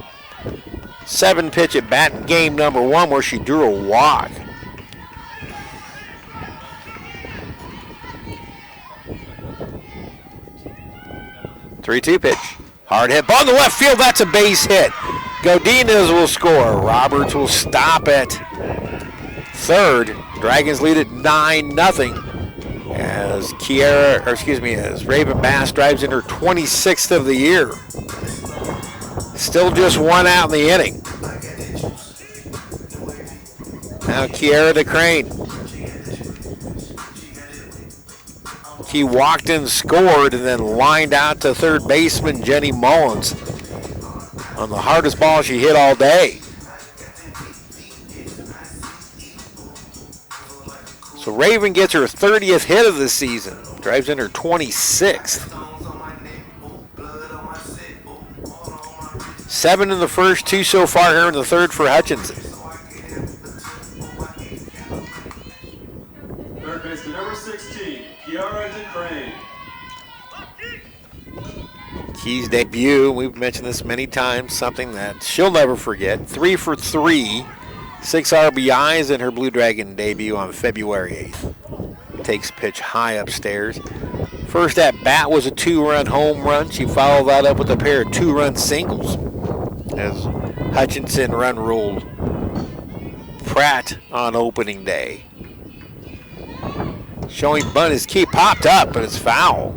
7-pitch at bat in game number 1 where she drew a walk. Three-two pitch. Hard hit. Ball in the left field. That's a base hit. Godinez will score. Roberts will stop at third. Dragons lead at 9-0 as Raven Bass drives in her 26th of the year. Still just one out in the inning. Now Kiara DeCrane. He walked and scored and then lined out to third baseman Jenny Mullins on the hardest ball she hit all day. So Raven gets her 30th hit of the season. Drives in her 26th. 7 in the first, 2 so far here in the third for Hutchinson. Third baseman number 16, Kiara DeCrane. Key's debut, we've mentioned this many times, something that she'll never forget. 3 for 3, 6 RBIs in her Blue Dragon debut on February 8th. Takes pitch high upstairs. First at bat was a 2-run home run. She followed that up with a pair of 2-run singles as Hutchinson run ruled Pratt on opening day. Showing bunt, his key popped up, but it's foul.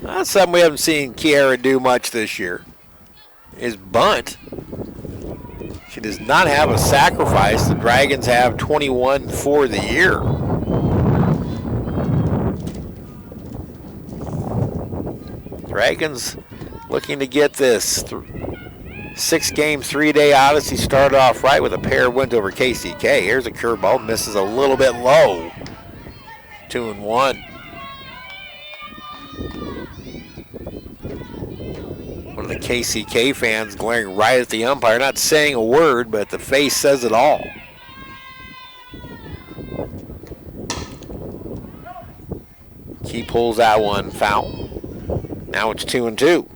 That's something we haven't seen Kiara do much this year. Is bunt. She does not have a sacrifice. The Dragons have 21 for the year. Dragons looking to get this 6-game, 3-day odyssey started off right with a pair of wins over KCK. Here's a curveball, misses a little bit low. 2-1. One of the KCK fans glaring right at the umpire, not saying a word, but the face says it all. Key pulls out one, foul. Now it's 2-2.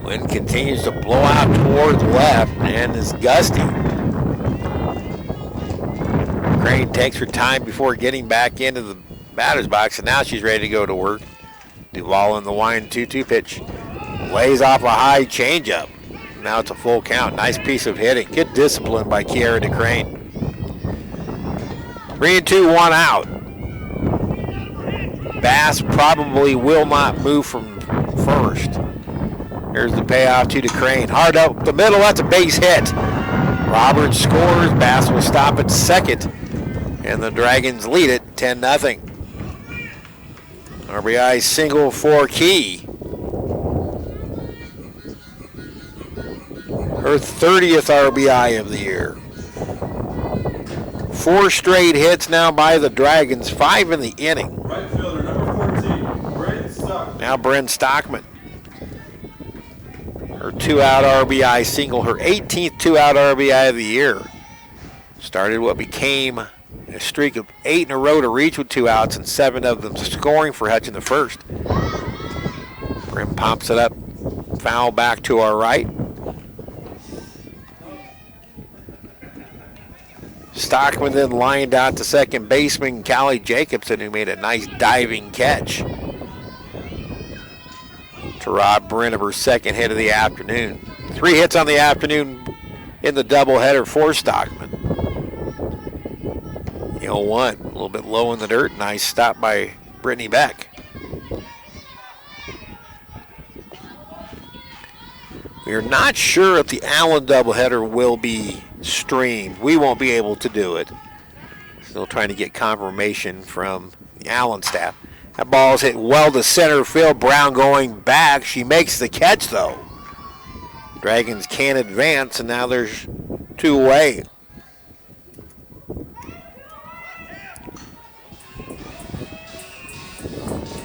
Wind continues to blow out toward the left and is gusty. Crane takes her time before getting back into the batter's box, and now she's ready to go to work. Duvall in the wind 2-2 pitch. Lays off a high changeup. Now it's a full count. Nice piece of hitting. Good discipline by Kiara DeCrane. 3-2, 1 out. Bass probably will not move from first. Here's the payoff to DeCrane. Hard up the middle. That's a base hit. Roberts scores. Bass will stop at second. And the Dragons lead it 10-0. RBI single for Key. Her 30th RBI of the year. 4 straight hits now by the Dragons. 5 in the inning. Right fielder number 14, Brent Stockman. Now Brent Stockman. Her 2-out RBI single, her 18th 2-out RBI of the year. Started what became a streak of 8 in a row to reach with 2 outs and 7 of them scoring for Hutch in the first. Brim pops it up, foul back to our right. Stockman then lined out to second baseman Callie Jacobson, who made a nice diving catch to rob Brent of her second hit of the afternoon. 3 hits on the afternoon in the doubleheader for Stockman. 0-1, a little bit low in the dirt. Nice stop by Brittany Beck. We are not sure if the Allen doubleheader will be streamed. We won't be able to do it. Still trying to get confirmation from the Allen staff. That ball is hit well to center field. Brown going back. She makes the catch, though. Dragons can't advance, and now there's 2 away.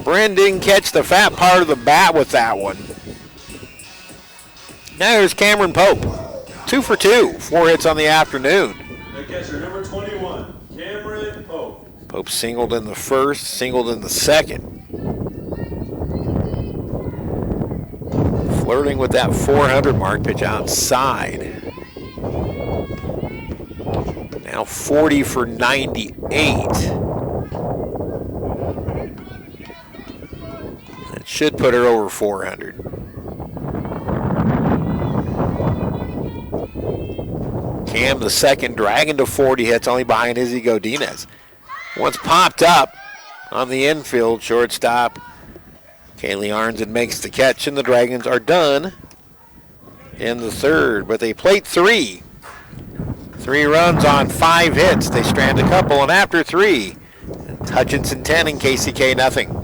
Bryn didn't catch the fat part of the bat with that one. Now there's Cameron Pope. 2 for 2. 4 hits on the afternoon. The catcher, number 21, Cameron Pope. Pope singled in the first, singled in the second. Flirting with that 400 mark, pitch outside. Now 40 for 98. That should put her over 400. Cam, the second Dragon to 40 hits, only behind Izzy Godinez. Once popped up on the infield, shortstop Kaylee Arnzen makes the catch, and the Dragons are done in the third. But they played 3. 3 runs on 5 hits. They strand a couple, and after 3, it's Hutchinson 10 and KCK nothing.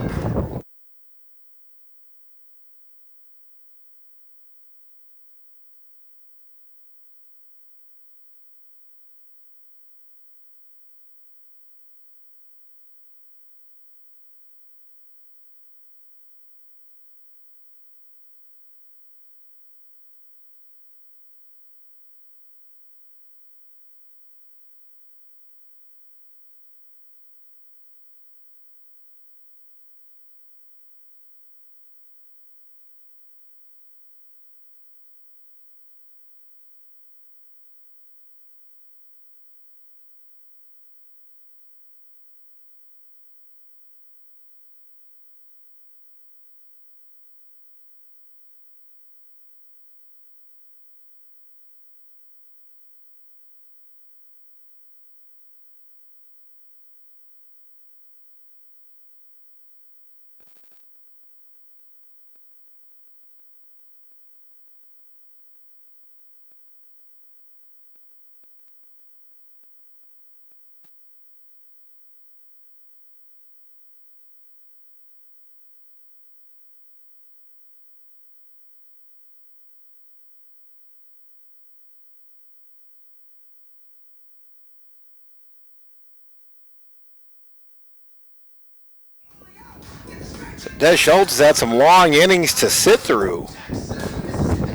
So Des Schultz has had some long innings to sit through.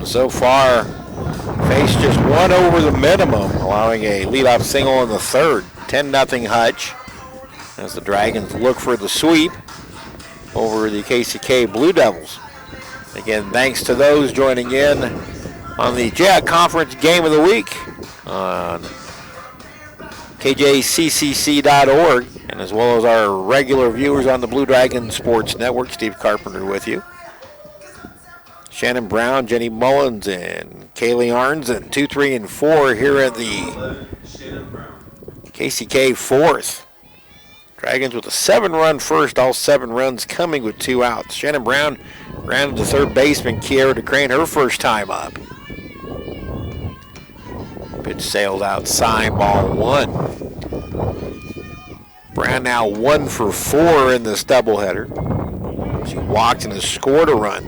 So far, faced just 1 over the minimum, allowing a leadoff single in the third. 10-0 Hutch as the Dragons look for the sweep over the KCK Blue Devils. Again, thanks to those joining in on the Jayhawk Conference Game of the Week on KJCCC.org, and as well as our regular viewers on the Blue Dragon Sports Network. Steve Carpenter with you. Shannon Brown, Jenny Mullins, and Kaylee Arnzen, 2, 3, and 4 here at the KCK fourth. Dragons with a 7-run first, all 7 runs coming with 2 outs. Shannon Brown grounded to third baseman Kiara DeCrane her first time up. Pitch sailed outside, ball 1. Brown now 1 for 4 in this doubleheader. She walked and has scored a run.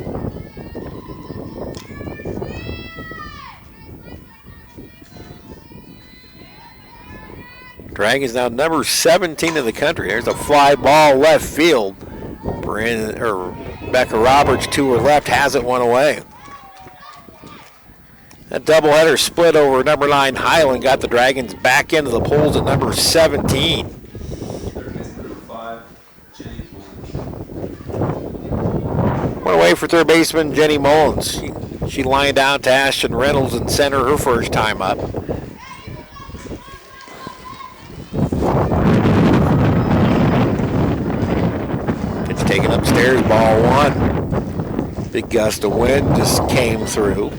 Dragons now number 17 in the country. There's a fly ball left field. Becca Roberts to her left has it 1 away. That doubleheader split over number 9 Highland got the Dragons back into the polls at number 17. One away for third baseman Jenny Mullins. She She lined out to Ashton Reynolds in center her first time up. Pitch taken upstairs, ball one. Big gust of wind just came through.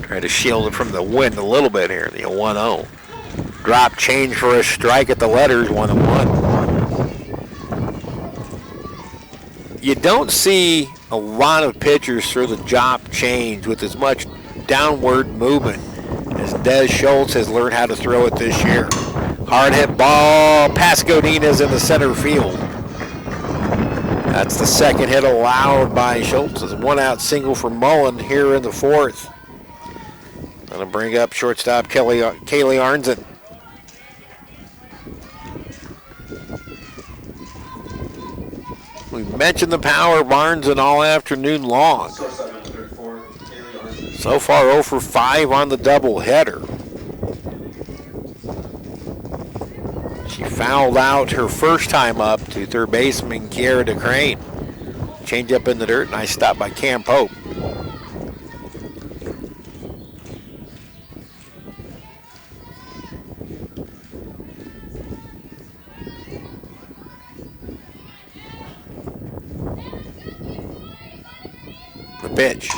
Try to shield it from the wind a little bit here, the 1-0. Drop change for a strike at the letters, 1-1. You don't see a lot of pitchers throw the drop change with as much downward movement as Des Schultz has learned how to throw it this year. Hard hit ball, Pascodina's in the center field. That's the second hit allowed by Schultz. It's a 1-out single for Mullen here in the fourth. Gonna bring up shortstop Kaylee Arnzen. We mentioned the power of Arnzen all afternoon long. So far 0 for 5 on the doubleheader. She fouled out her first time up to third baseman Kiera DeCrane. Change up in the dirt, nice stop by Cam Pope. The pitch.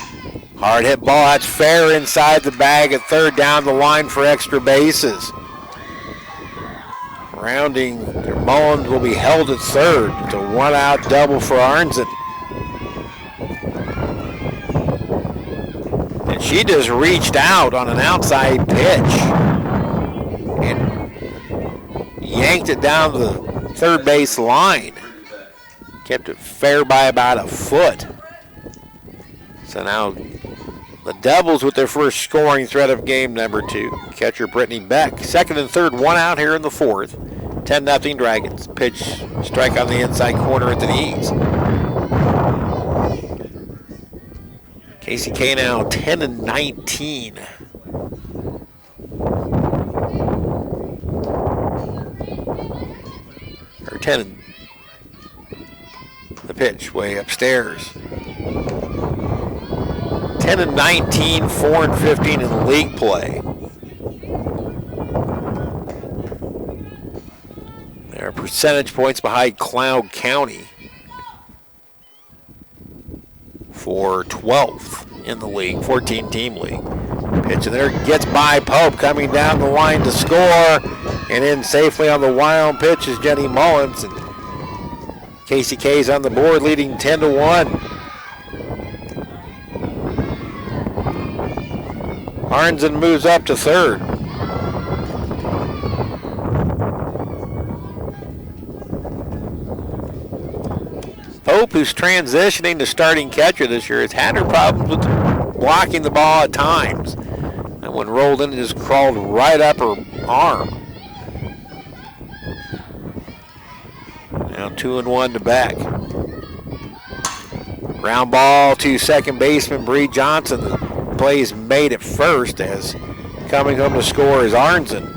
Hard hit ball, that's fair inside the bag at third, down the line for extra bases. Rounding, Mullins will be held at third. It's a 1-out double for Arnzen. And she just reached out on an outside pitch and yanked it down the third base line. Kept it fair by about a foot. So now the Devils with their first scoring threat of game number 2. Catcher Brittany Beck. Second and third, 1 out here in the fourth. 10-0 Dragons. Pitch, strike on the inside corner at the knees. KCK now 10-19. Or 10. The pitch way upstairs. 10-19, 4-15 in league play. They're percentage points behind Cloud County for 12th in the league, 14-team league. Pitch in there, gets by Pope, coming down the line to score, and in safely on the wild pitch is Jenny Mullins. And KCK's on the board, leading 10-1. Arnzen moves up to third. Pope, who's transitioning to starting catcher this year, has had her problems with blocking the ball at times. That one rolled in and just crawled right up her arm. Now 2-1 to Beck. Ground ball to second baseman Bree Johnson. The plays made at first, as coming home to score is Arnzen.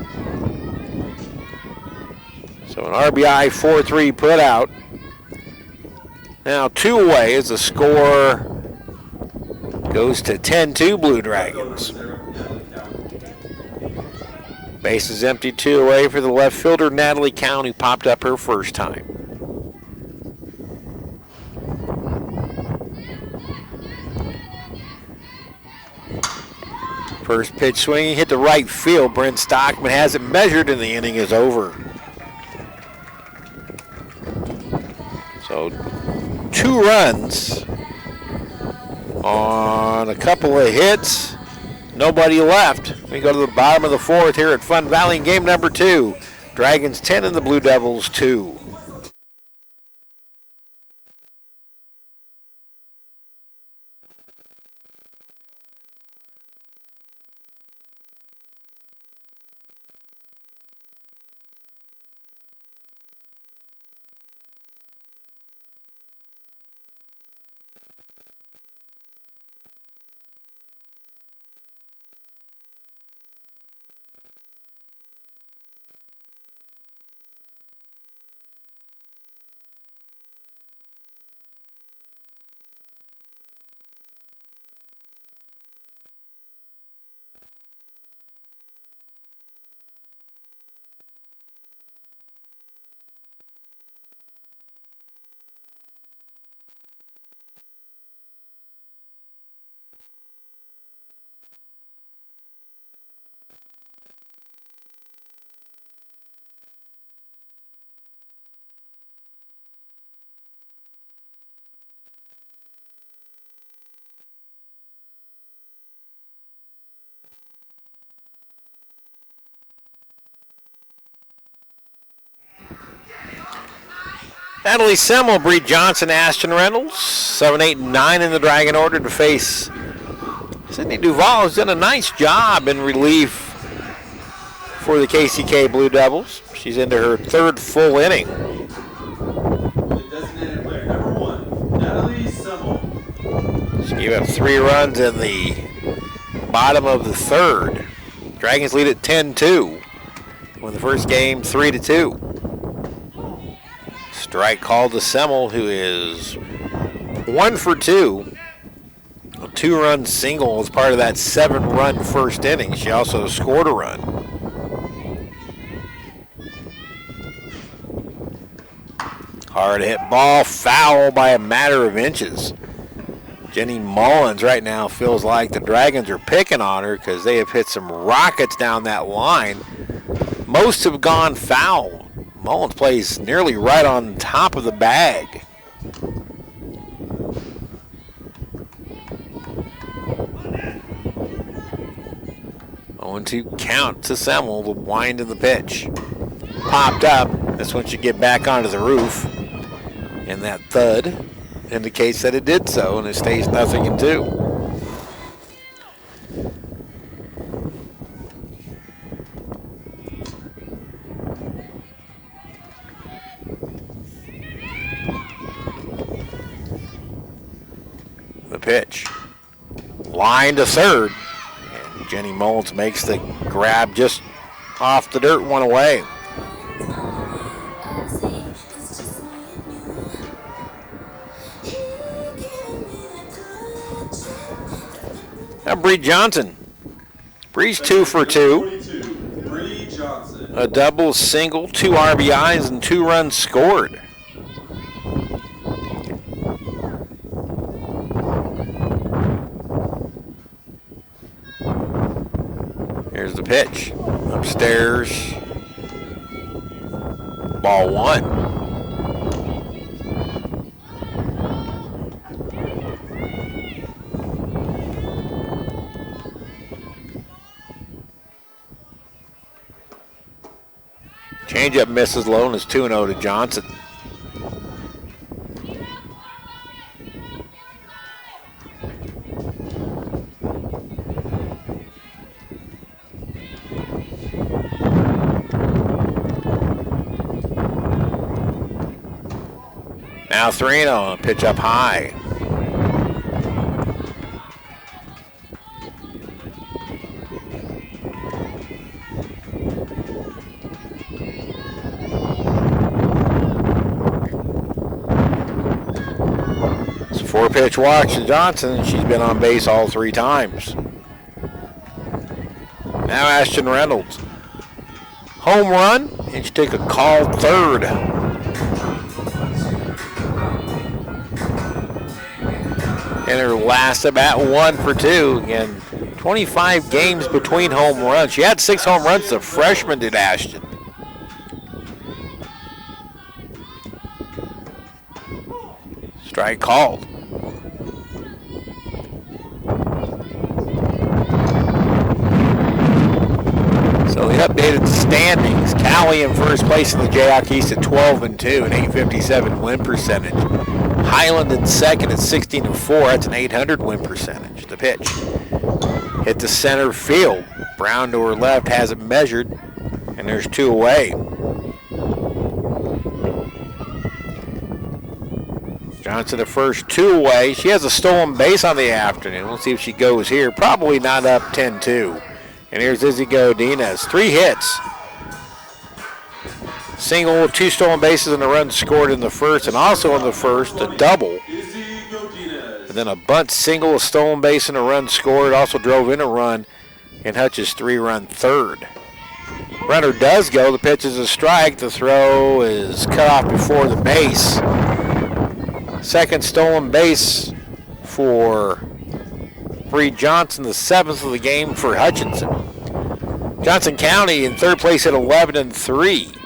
So an RBI 4-3 put out. Now 2 away as the score goes to 10-2 Blue Dragons. Bases empty, 2 away for the left fielder Natalie Count, who popped up her first time. First pitch swinging, hit the right field. Brent Stockman has it measured, and the inning is over. So 2 runs on a couple of hits. Nobody left. We go to the bottom of the fourth here at Fun Valley in game number 2. Dragons 10 and the Blue Devils 2. Natalie Semmel, Bree Johnson, Ashton Reynolds, 7, 8, and 9 in the Dragon order to face Sydney Duval. Has done a nice job in relief for the KCK Blue Devils. She's into her third full inning. The designated player, number 1, Natalie Semmel. She gave up 3 runs in the bottom of the third. Dragons lead at 10-2. Win the first game 3-2. Strike called to Semmel, who is 1 for 2. A 2-run single as part of that 7-run first inning. She also scored a run. Hard hit ball, foul by a matter of inches. Jenny Mullins right now feels like the Dragons are picking on her because they have hit some rockets down that line. Most have gone foul. Mullins plays nearly right on top of the bag. On to count to Semmel, the wind of the pitch. Popped up. This one should get back onto the roof. And that thud indicates that it did so, and it stays 0-2. The pitch. Line to third. And Jenny Mullins makes the grab just off the dirt, one away. Now Bree Johnson. Bree's 2 for 2. Bree Johnson. A double, single, 2 RBIs, and 2 runs scored. Here's the pitch. Upstairs. Ball 1. Changeup misses low and is 2-0 to Johnson. Now 3-0, pitch up high. It's a 4-pitch walk to Johnson, and she's been on base all 3 times. Now Ashton Reynolds. Home run, and she took a called third. In her last at bat, 1 for 2. Again, 25 games between home runs. She had 6 home runs. The freshman did, Ashton. Strike called. So the updated standings. Cali in first place in the Jayhawk East at 12-2, an 857 win percentage. Highland in second at 16-4. That's an 800 win percentage. The pitch hit the center field. Brown to her left has it measured, and there's 2 away. Johnson at first, 2 away. She has a stolen base on the afternoon. We'll see if she goes here. Probably not up 10-2. And here's Izzy Godinez. 3 hits. Single, 2 stolen bases, and a run scored in the first, and also in the first, a double. And then a bunt single, a stolen base, and a run scored. Also drove in a run in Hutch's 3-run third. Runner does go. The pitch is a strike. The throw is cut off before the base. Second stolen base for Bree Johnson, the 7th of the game for Hutchinson. Johnson County in third place at 11-3.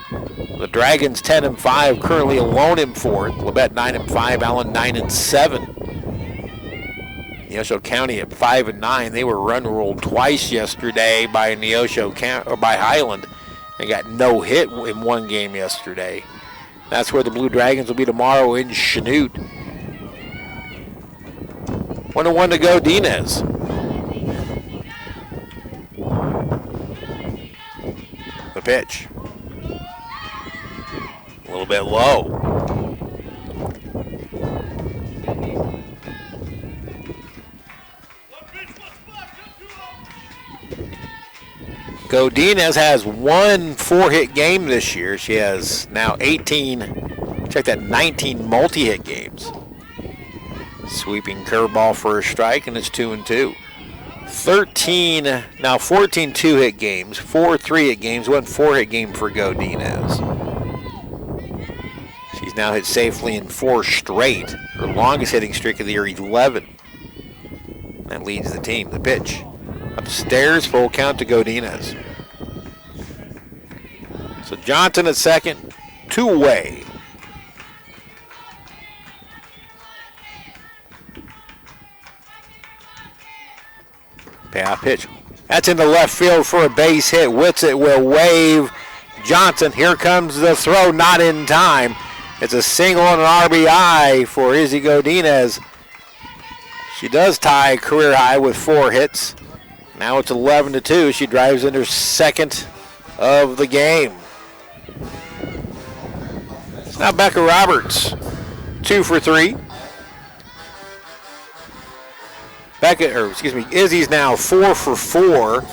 The Dragons 10-5, currently alone in 4th. Labette 9-5, Allen 9-7. Neosho County at 5-9. They were run ruled twice yesterday by Neosho County or by Highland, and got no hit in 1 game yesterday. That's where the Blue Dragons will be tomorrow in Chanute. 1-1 to go, Dinez. The pitch. A little bit low. Godinez has one 4-hit game this year. She has now 18, check that, 19 multi-hit games. Sweeping curveball for a strike, and it's 2-2. 14 2-hit games, 4 3-hit games, 1 4-hit game for Godinez. She's now hit safely in 4 straight. Her longest hitting streak of the year, 11. That leads the team. The pitch. Upstairs, full count to Godinez. So Johnson at second, 2 away. Payoff pitch. That's into left field for a base hit. Whitsitt will wave. Johnson, here comes the throw, not in time. It's a single and an RBI for Izzy Godinez. She does tie career high with 4 hits. Now it's 11-2. She drives in her second of the game. It's now Becca Roberts, 2 for 3. Izzy's now 4 for 4.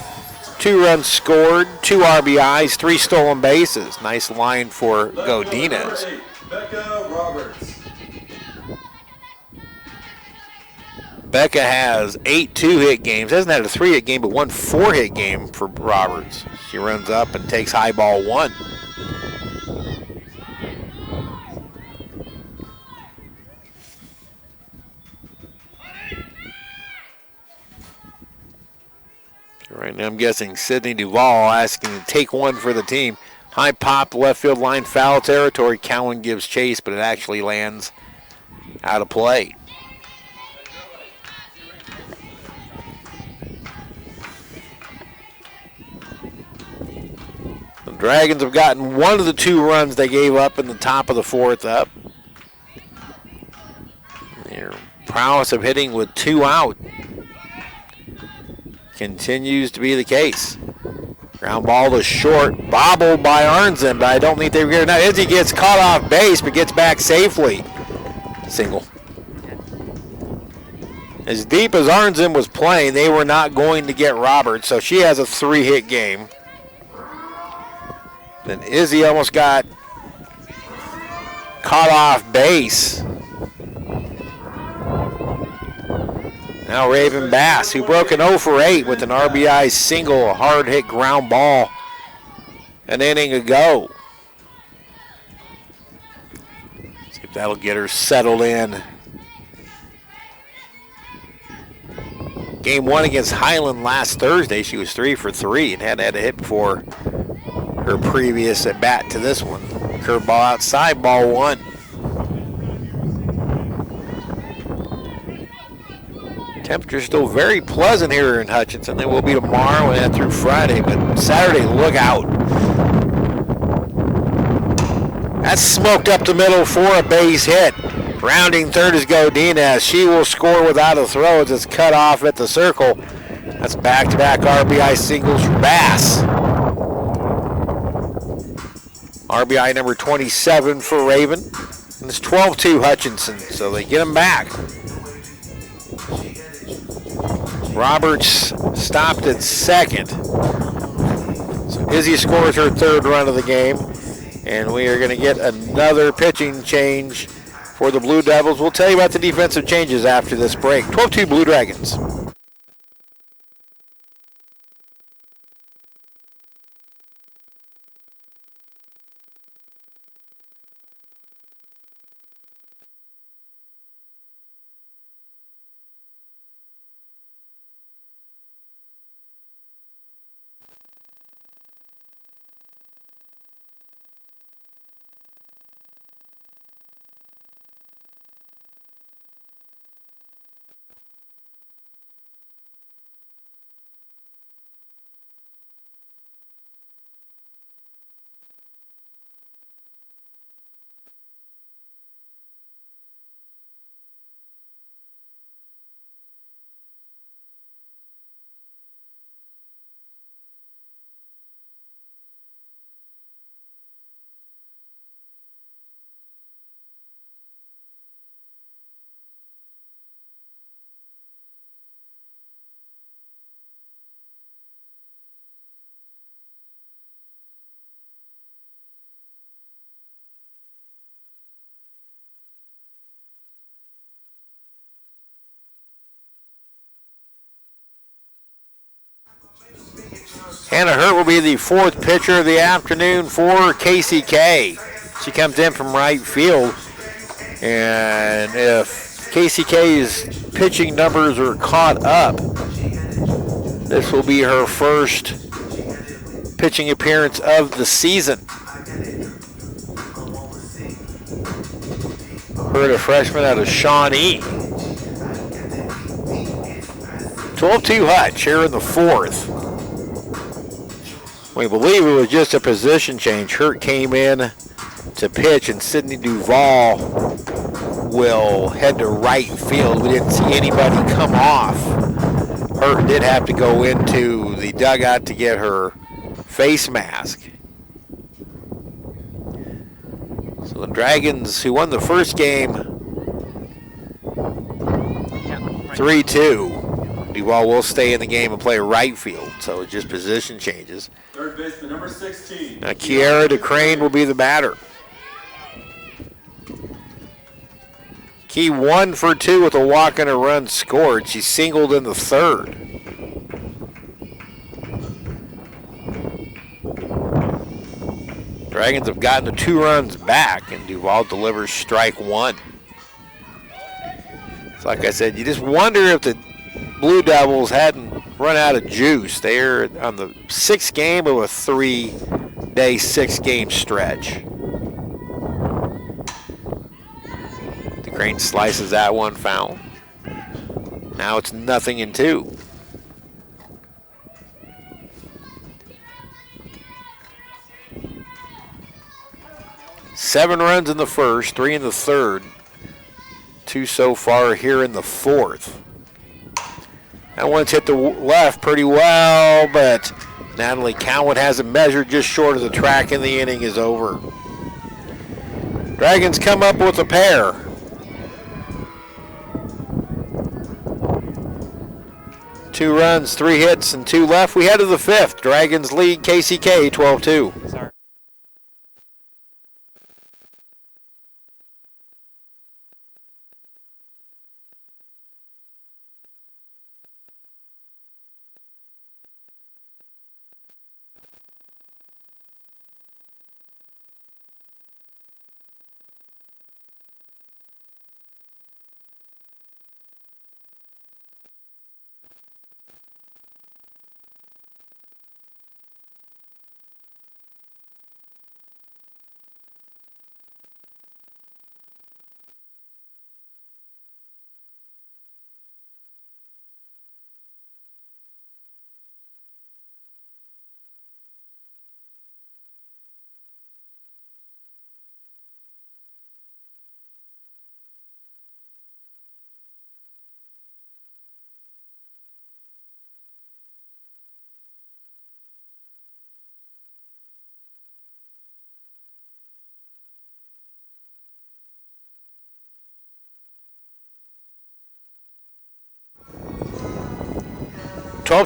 2 runs scored, 2 RBIs, 3 stolen bases. Nice line for Godinez. Becca Roberts. Becca has 8 2-hit games. Hasn't had a 3-hit game, but 1 4-hit game for Roberts. She runs up and takes high ball 1. Right now I'm guessing Sydney Duvall asking to take one for the team. High pop, left field line, foul territory. Cowan gives chase, but it actually lands out of play. The Dragons have gotten one of the 2 runs they gave up in the top of the 4th up. Their prowess of hitting with 2 out continues to be the case. Ground ball to short, bobbled by Arnzen, but I don't think they were getting it. Now Izzy gets caught off base, but gets back safely. Single. As deep as Arnzen was playing, they were not going to get Roberts, so she has a 3-hit game. Then Izzy almost got caught off base. Now Raven Bass, who broke an 0 for 8 with an RBI single, a hard hit ground ball an inning ago. See if that'll get her settled in. Game 1 against Highland last Thursday, she was 3 for 3 and had a hit before her previous at bat to this one. Curveball outside, ball 1. Temperature's still very pleasant here in Hutchinson. They will be tomorrow and through Friday, but Saturday, look out. That's smoked up the middle for a base hit. Rounding third is Godinez. She will score without a throw as it's cut off at the circle. That's back-to-back RBI singles for Bass. RBI number 27 for Raven. And it's 12-2 Hutchinson, so they get him back. Roberts stopped at second. So Izzy scores her 3rd run of the game. And we are going to get another pitching change for the Blue Devils. We'll tell you about the defensive changes after this break. 12-2 Blue Dragons. Hannah Hurt will be the fourth pitcher of the afternoon for KCK. She comes in from right field. And if KCK's pitching numbers are caught up, this will be her first pitching appearance of the season. Hurt, a freshman out of Shawnee. 12-2 Hutch here in the fourth. We believe it was just a position change. Hurt came in to pitch, and Sydney Duvall will head to right field. We didn't see anybody come off. Hurt did have to go into the dugout to get her face mask. So the Dragons, who won the first game 3-2, Duvall will stay in the game and play right field, so it's just position changes. Third baseman, number 16. Now Kiara DeCrane will be the batter. Key 1 for 2 with a walk and a run scored. She singled in the third. Dragons have gotten the 2 runs back, and Duvall delivers strike 1. So like I said, you just wonder if the Blue Devils hadn't run out of juice. They're on the 6th game of a 3-day, 6-game stretch. DeCrane slices that one foul. Now it's 0-2. Seven runs in the first, 3 in the third, 2 so far here in the fourth. That one's hit the left pretty well, but Natalie Cowan has it measured just short of the track, and the inning is over. Dragons come up with a pair. Two runs, 3 hits, and 2 left. We head to the fifth. Dragons lead KCK 12-2. Sorry.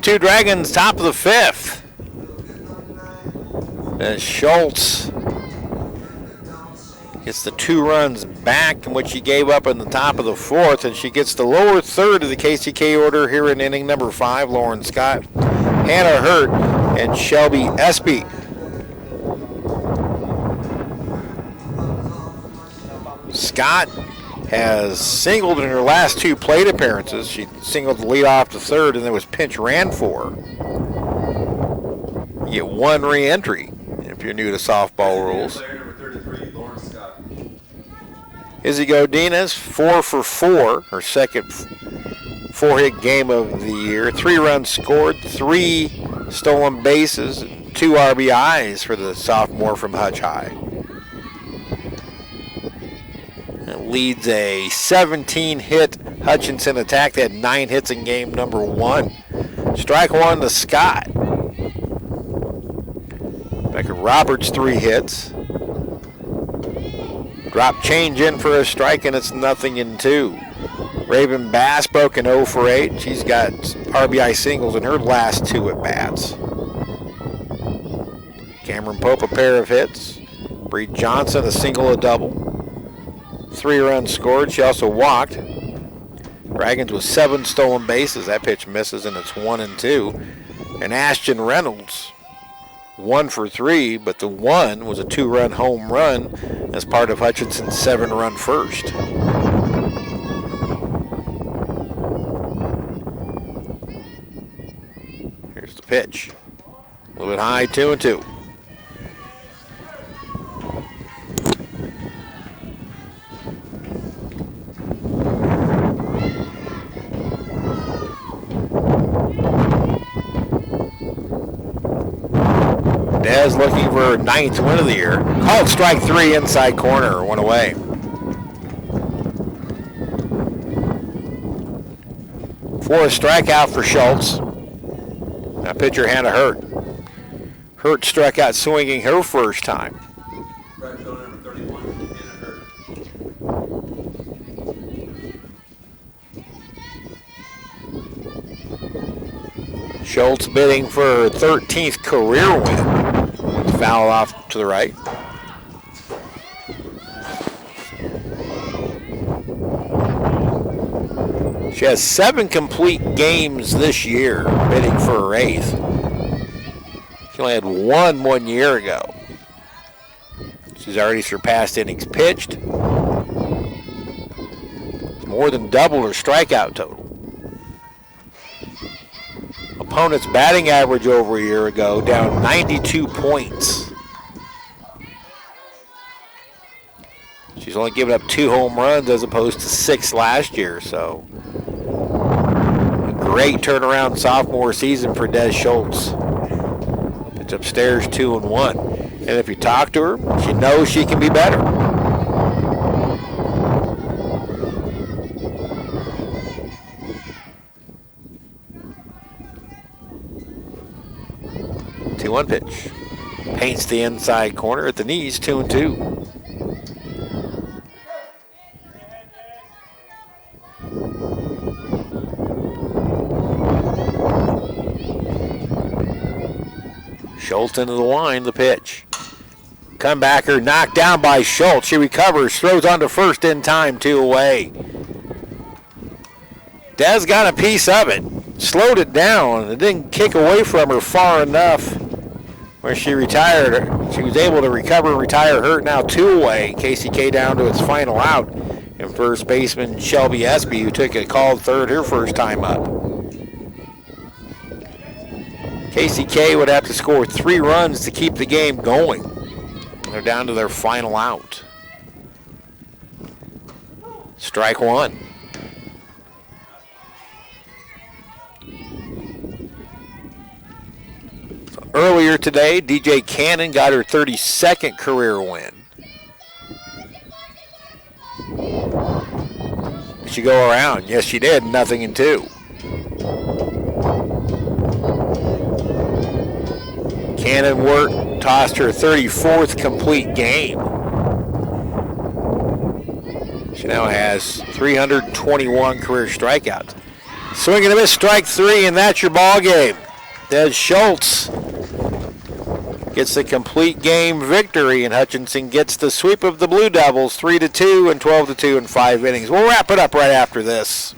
Two Dragons, top of the fifth. As Schultz gets the 2 runs back in what she gave up in the top of the fourth, and she gets the lower third of the KCK order here in inning number 5. Lauren Scott, Hannah Hurt, and Shelby Espy. Scott has singled in her last 2 plate appearances. She singled the lead off to third, and there was pinch ran for her. You get 1 re-entry if you're new to softball rules. Izzy Godinez, 4 for 4, her second 4-hit game of the year. 3 runs scored, 3 stolen bases, and 2 RBIs for the sophomore from Hutch High. It leads a 17-hit Hutchinson attack. They had 9 hits in game number 1. Strike 1 to Scott. Becca Roberts, 3 hits. Drop change in for a strike, and it's 0-2. Raven Bass broke an 0 for 8. She's got RBI singles in her last 2 at-bats. Cameron Pope, a pair of hits. Bree Johnson, a single, a double. 3 runs scored. She also walked. Dragons with 7 stolen bases. That pitch misses, and it's 1-2. And Ashton Reynolds 1 for 3, but the one was a 2-run home run as part of Hutchinson's 7-run first. Here's the pitch. A little bit high, 2-2. Dez looking for her 9th win of the year. Called strike 3, inside corner, 1 away. Fourth strikeout for Schultz. Now pitcher Hannah Hurt. Hurt struck out swinging her first time. Right fielder number 31, Hannah Hurt. Schultz bidding for her 13th career win. Foul off to the right. She has 7 complete games this year, bidding for her 8th. She only had 1 year ago. She's already surpassed innings pitched. It's more than double her strikeout total. Opponent's batting average over a year ago, down 92 points. She's only given up 2 home runs as opposed to 6 last year, so a great turnaround sophomore season for Des Schultz. It's upstairs 2-1. And if you talk to her, she knows she can be better. One pitch. Paints the inside corner at the knees, 2-2. Schultz into the line, the pitch. Comebacker knocked down by Schultz. She recovers, throws on to first in time, 2 away. Des got a piece of it. Slowed it down. It didn't kick away from her far enough where she retired. She was able to recover and retire Hurt, now 2 away. KCK down to its final out. And first baseman Shelby Espy, who took a called third her first time up. KCK would have to score 3 runs to keep the game going. They're down to their final out. Strike 1. Earlier today, DJ Cannon got her 32nd career win. Did she go around? Yes, she did. 0-2. Cannon worked, tossed her 34th complete game. She now has 321 career strikeouts. Swing and a miss, strike 3, and that's your ball game. Des Schultz gets the complete game victory, and Hutchinson gets the sweep of the Blue Devils, 3-2 and 12-2 in 5 innings. We'll wrap it up right after this.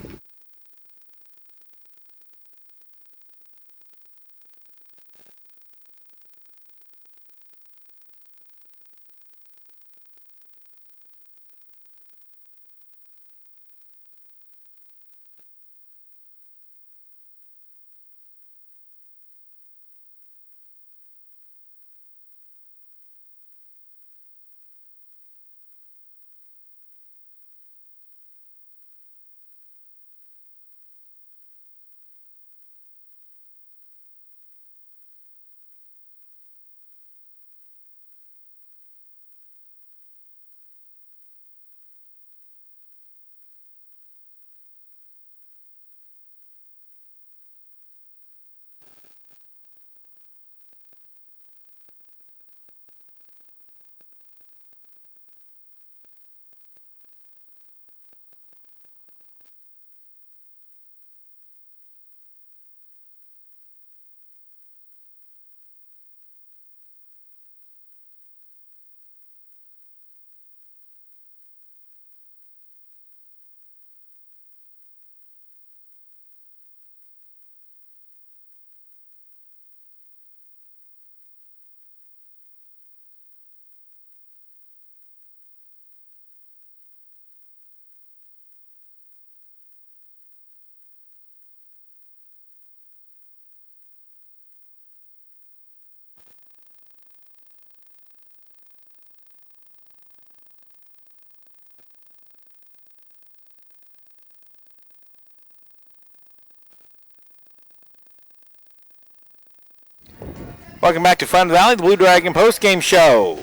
Welcome back to Fun Valley, the Blue Dragon postgame show.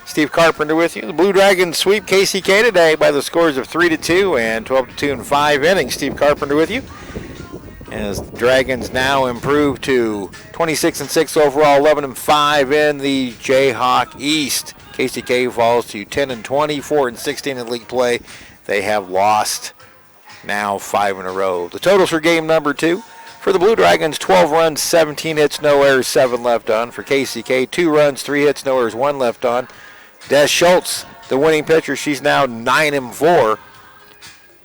Steve Carpenter with you. The Blue Dragons sweep KCK today by the scores of 3-2 and 12-2 in 5 innings. Steve Carpenter with you. As the Dragons now improve to 26-6 overall, 11-5 in the Jayhawk East. KCK falls to 10-20, 4-16 in league play. They have lost now 5 in a row. The totals for game number 2. For the Blue Dragons, 12 runs, 17 hits, no errors, 7 left on. For KCK, 2 runs, 3 hits, no errors, 1 left on. Des Schultz, the winning pitcher, she's now 9-4.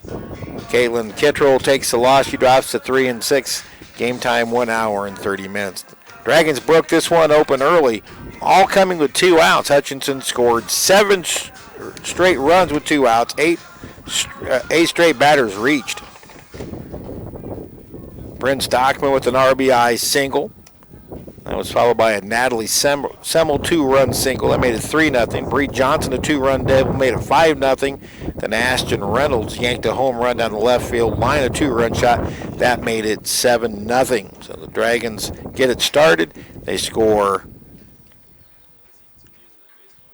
Caitlin Kittrell takes the loss. She drops to 3-6. Game time 1 hour and 30 minutes. Dragons broke this one open early, all coming with 2 outs. Hutchinson scored 7 straight runs with 2 outs. 8 straight batters reached. Bryn Stockman with an RBI single. That was followed by a Natalie Semmel 2-run single. That made it 3-0. Bree Johnson, a 2-run double, made it 5-0. Then Ashton Reynolds yanked a home run down the left field line, a 2-run shot. That made it 7-0. So the Dragons get it started. They score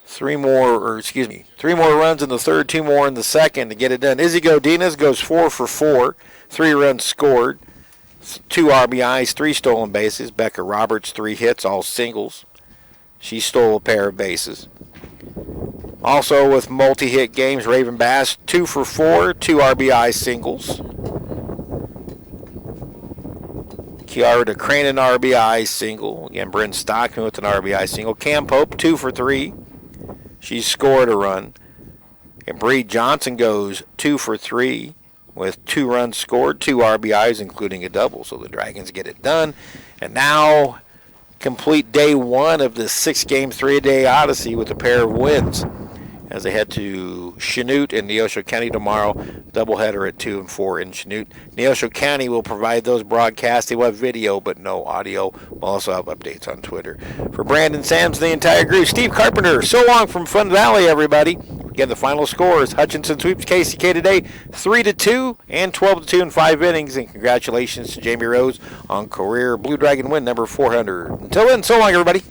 3 more runs in the third, 2 more in the second to get it done. Izzy Godinez goes 4 for 4, 3 runs scored. 2 RBIs, 3 stolen bases. Becca Roberts, 3 hits, all singles. She stole a pair of bases. Also with multi-hit games, Raven Bass, 2 for 4, 2 RBI singles. Kiara DeCranen, RBI single. Again, Bryn Stockman with an RBI single. Cam Pope, 2 for 3. She scored a run. And Bree Johnson goes 2 for 3. With 2 runs scored, 2 RBIs, including a double. So the Dragons get it done. And now complete day 1 of this 6-game, 3-a-day odyssey with a pair of wins as they head to Chanute in Neosho County tomorrow. Doubleheader at 2 and 4 in Chanute. Neosho County will provide those broadcasts. They will have video but no audio. We'll also have updates on Twitter. For Brandon Sams and the entire group, Steve Carpenter, so long from Fun Valley, everybody. Again, the final scores, Hutchinson sweeps KCK today 3-2 and 12-2 in 5 innings. And congratulations to Jamie Rose on career Blue Dragon win number 400. Until then, so long, everybody.